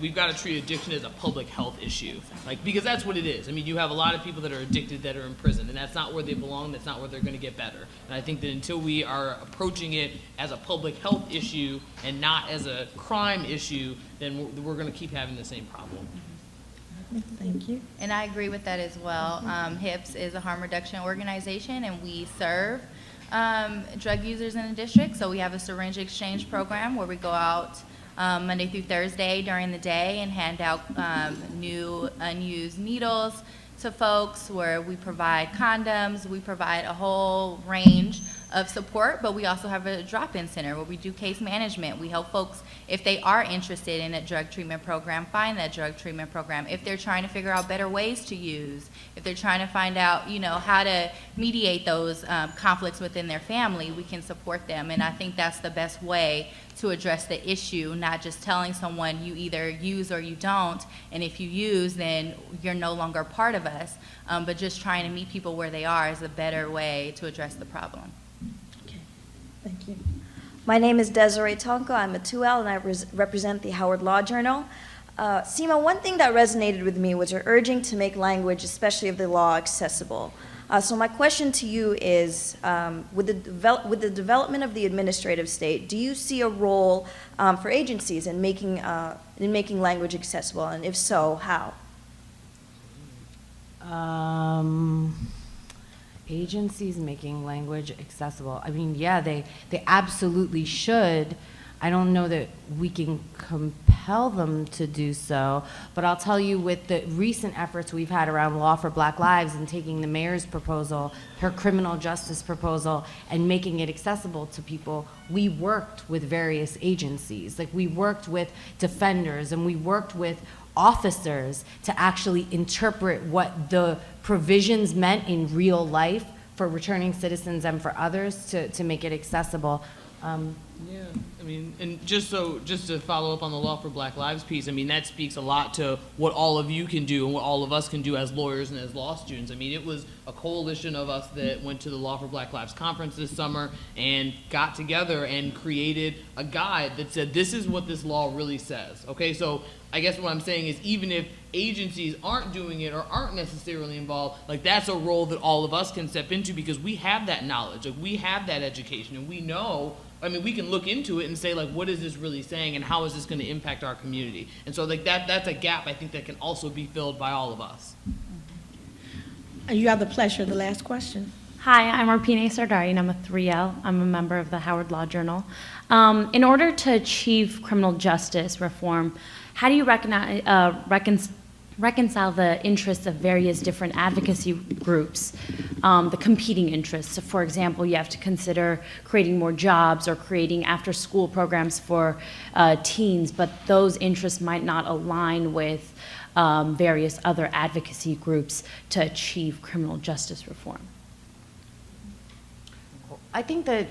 we've got to treat addiction as a public health issue, because that's what it is. I mean, you have a lot of people that are addicted that are in prison, and that's not where they belong, that's not where they're going to get better. And I think that until we are approaching it as a public health issue and not as a crime issue, then we're going to keep having the same problem. Thank you. And I agree with that as well. HIPS is a harm reduction organization, and we serve drug users in the district. So we have a syringe exchange program where we go out Monday through Thursday during the day and hand out new unused needles to folks, where we provide condoms, we provide a whole range of support, but we also have a drop-in center where we do case management. We help folks, if they are interested in a drug treatment program, find that drug treatment program. If they're trying to figure out better ways to use, if they're trying to find out, how to mediate those conflicts within their family, we can support them. And I think that's the best way to address the issue, not just telling someone you either use or you don't, and if you use, then you're no longer part of us, but just trying to meet people where they are is a better way to address the problem. Thank you. My name is Desiree Tonko. I'm a 2L, and I represent the Howard Law Journal. Seema, one thing that resonated with me was your urging to make language, especially of the law, accessible. So my question to you is, with the development of the administrative state, do you see a role for agencies in making language accessible, and if so, how? Agencies making language accessible. I mean, yeah, they absolutely should. I don't know that we can compel them to do so, but I'll tell you, with the recent efforts we've had around Law for Black Lives and taking the mayor's proposal, her criminal justice proposal, and making it accessible to people, we worked with various agencies. Like, we worked with defenders, and we worked with officers to actually interpret what the provisions meant in real life for returning citizens and for others to make it accessible. Yeah, I mean, and just to follow up on the Law for Black Lives piece, I mean, that speaks a lot to what all of you can do and what all of us can do as lawyers and as law students. I mean, it was a coalition of us that went to the Law for Black Lives conference this summer and got together and created a guide that said, this is what this law really says. Okay, so I guess what I'm saying is, even if agencies aren't doing it or aren't necessarily involved, like, that's a role that all of us can step into, because we have that knowledge, like, we have that education, and we know, I mean, we can look into it and say, like, what is this really saying, and how is this going to impact our community? And so, like, that's a gap, I think, that can also be filled by all of us. You have the pleasure of the last question. Hi, I'm Arpine Sardarian. I'm a 3L. I'm a member of the Howard Law Journal. In order to achieve criminal justice reform, how do you reconcile the interests of various different advocacy groups, the competing interests? So, for example, you have to consider creating more jobs or creating after-school programs for teens, but those interests might not align with various other advocacy groups to achieve criminal justice reform. I think that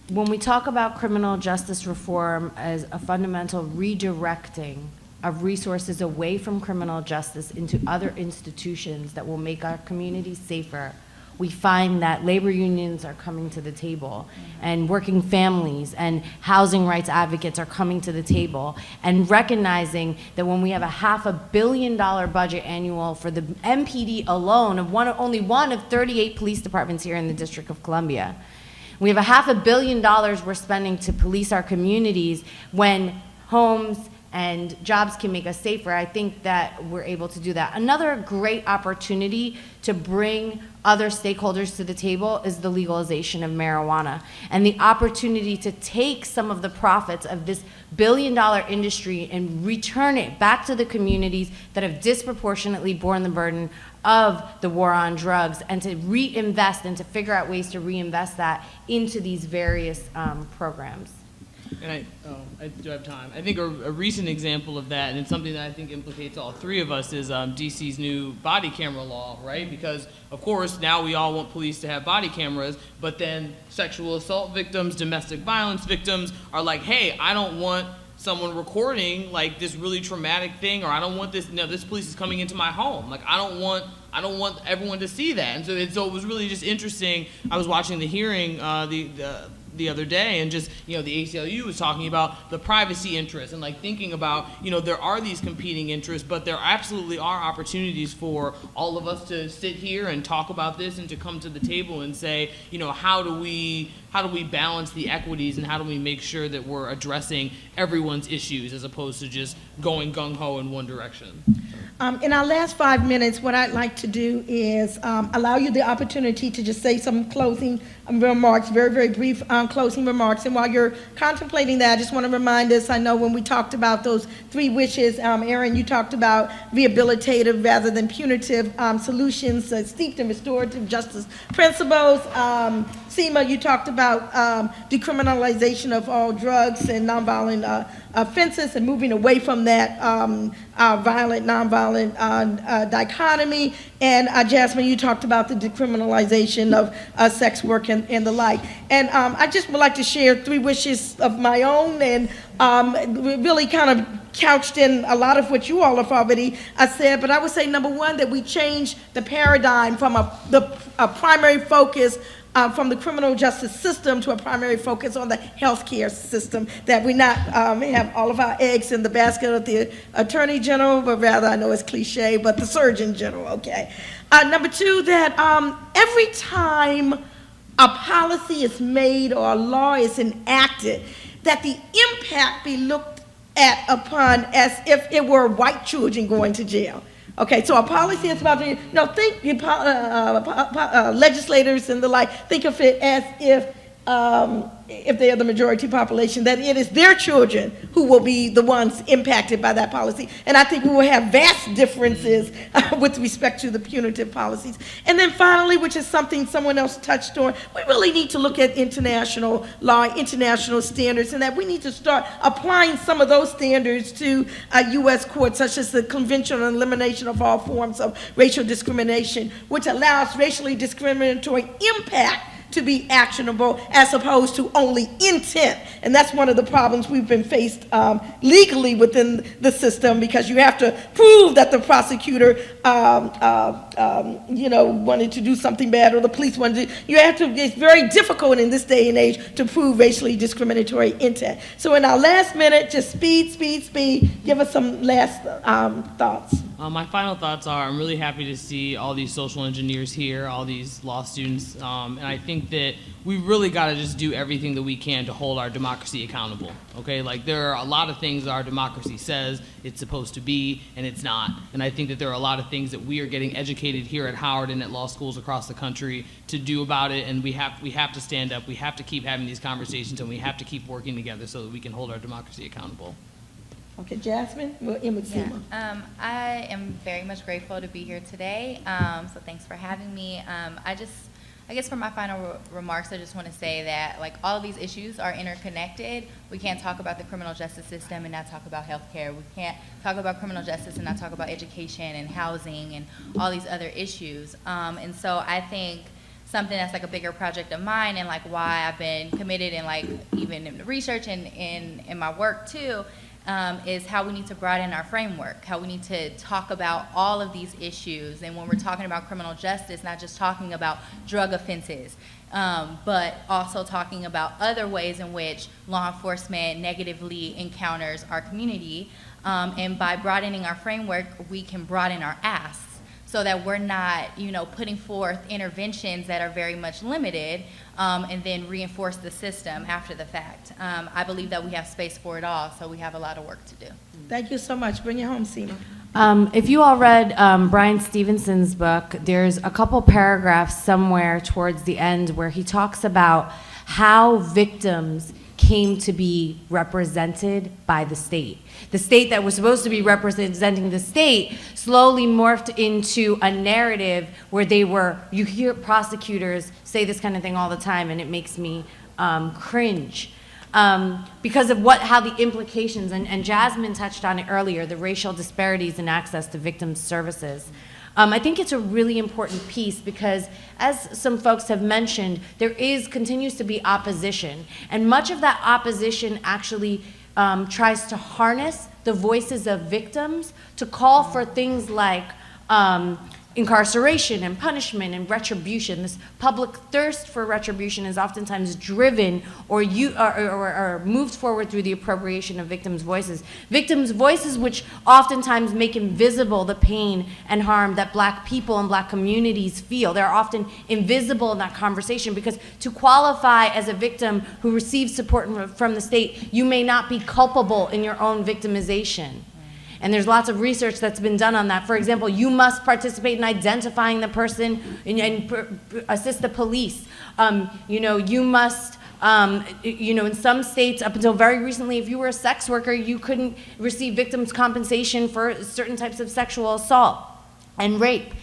when we talk about criminal justice reform as a fundamental redirecting of resources away from criminal justice into other institutions that will make our communities safer, we find that labor unions are coming to the table, and working families and housing rights advocates are coming to the table, and recognizing that when we have a $500 million budget annual for the MPD alone, of only one of 38 police departments here in the District of Columbia, we have a $500 million we're spending to police our communities when homes and jobs can make us safer. I think that we're able to do that. Another great opportunity to bring other stakeholders to the table is the legalization of marijuana, and the opportunity to take some of the profits of this billion-dollar industry and return it back to the communities that have disproportionately borne the burden of the war on drugs, and to reinvest and to figure out ways to reinvest that into these various programs. And I do have time. I think a recent example of that, and it's something that I think implicates all three of us, is DC's new body camera law, right? Because, of course, now we all want police to have body cameras, but then sexual assault victims, domestic violence victims are like, hey, I don't want someone recording like this really traumatic thing, or I don't want this, this police is coming into my home. Like, I don't want everyone to see that. And so it was really just interesting. I was watching the hearing the other day, and just, the ACLU was talking about the privacy interests, and like thinking about, there are these competing interests, but there absolutely are opportunities for all of us to sit here and talk about this, and to come to the table and say, how do we balance the equities, and how do we make sure that we're addressing everyone's issues as opposed to just going gung-ho in one direction. In our last 5 minutes, what I'd like to do is allow you the opportunity to just say some closing remarks, very, very brief closing remarks. And while you're contemplating that, I just want to remind us, I know when we talked about those 3 wishes, Aaron, you talked about rehabilitative rather than punitive solutions steeped in restorative justice principles. Seema, you talked about decriminalization of all drugs and nonviolent offenses, and moving away from that violent, nonviolent dichotomy. And Jasmine, you talked about the decriminalization of sex work and the like. And I just would like to share 3 wishes of my own, and really kind of couched in a lot of what you all have already said. But I would say, number 1, that we change the paradigm from a primary focus from the criminal justice system to a primary focus on the healthcare system, that we not have all of our eggs in the basket of the Attorney General, but rather, I know it's cliche, but the Surgeon General, okay. Number 2, that every time a policy is made or a law is enacted, that the impact be looked at upon as if it were white children going to jail. Okay, so a policy is about to, think legislators and the like, think of it as if they are the majority population, that it is their children who will be the ones impacted by that policy. And I think we will have vast differences with respect to the punitive policies. And then finally, which is something someone else touched on, we really need to look at international law, international standards, and that we need to start applying some of those standards to U.S. courts, such as the Convention on Elimination of All Forms of Racial Discrimination, which allows racially discriminatory impact to be actionable as opposed to only intent. And that's one of the problems we've been faced legally within the system, because you have to prove that the prosecutor wanted to do something bad, or the police wanted to. It's very difficult in this day and age to prove racially discriminatory intent. So in our last minute, just speed, give us some last thoughts. My final thoughts are, I'm really happy to see all these social engineers here, all these law students, and I think that we really got to just do everything that we can to hold our democracy accountable, okay? Like, there are a lot of things our democracy says it's supposed to be, and it's not. And I think that there are a lot of things that we are getting educated here at Howard and at law schools across the country to do about it, and we have to stand up, we have to keep having these conversations, and we have to keep working together so that we can hold our democracy accountable. Okay, Jasmine, we'll end with Seema. I am very much grateful to be here today, so thanks for having me. I guess for my final remarks, I just want to say that, like, all of these issues are interconnected. We can't talk about the criminal justice system and not talk about healthcare. We can't talk about criminal justice and not talk about education and housing and all these other issues. And so I think something that's like a bigger project of mine, and like why I've been committed, and like even in the research and in my work too, is how we need to broaden our framework, how we need to talk about all of these issues. And when we're talking about criminal justice, not just talking about drug offenses, but also talking about other ways in which law enforcement negatively encounters our community. And by broadening our framework, we can broaden our asks so that we're not, putting forth interventions that are very much limited and then reinforce the system after the fact. I believe that we have space for it all, so we have a lot of work to do. Thank you so much. Bring it home, Seema. If you all read Brian Stevenson's book, there's a couple paragraphs somewhere towards the end where he talks about how victims came to be represented by the state. The state that was supposed to be representing the state slowly morphed into a narrative where you hear prosecutors say this kind of thing all the time, and it makes me cringe. Because of how the implications, and Jasmine touched on it earlier, the racial disparities in access to victims' services. I think it's a really important piece because, as some folks have mentioned, there continues to be opposition. And much of that opposition actually tries to harness the voices of victims to call for things like incarceration and punishment and retribution. This public thirst for retribution is oftentimes driven or moved forward through the appropriation of victims' voices. Victims' voices which oftentimes make invisible the pain and harm that Black people and Black communities feel. They're often invisible in that conversation because to qualify as a victim who receives support from the state, you may not be culpable in your own victimization. And there's lots of research that's been done on that. For example, you must participate in identifying the person and assist the police. You must, in some states, up until very recently, if you were a sex worker, you couldn't receive victims' compensation for certain types of sexual assault and rape.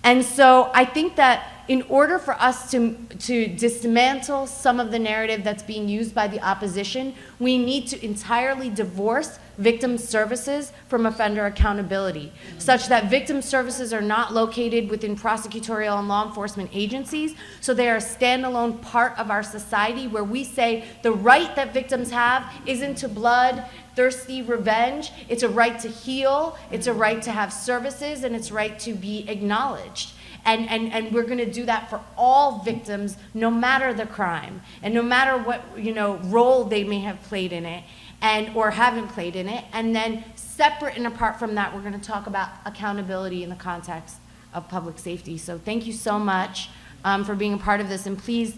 And so I think that in order for us to dismantle some of the narrative that's being used by the opposition, we need to entirely divorce victim services from offender accountability, such that victim services are not located within prosecutorial and law enforcement agencies, so they are a standalone part of our society where we say the right that victims have isn't to blood-thirsty revenge, it's a right to heal, it's a right to have services, and it's a right to be acknowledged. And we're going to do that for all victims, no matter the crime, and no matter what role they may have played in it, or haven't played in it. And then separate and apart from that, we're going to talk about accountability in the context of public safety. So thank you so much for being a part of this, and please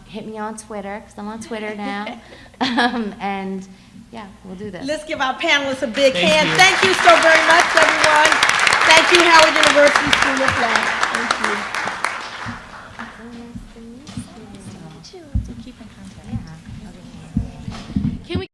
hit me on Twitter because I'm on Twitter now. And yeah, we'll do this. Let's give our panelists a big hand. Thank you so very much, everyone. Thank you, Howard University School of Law.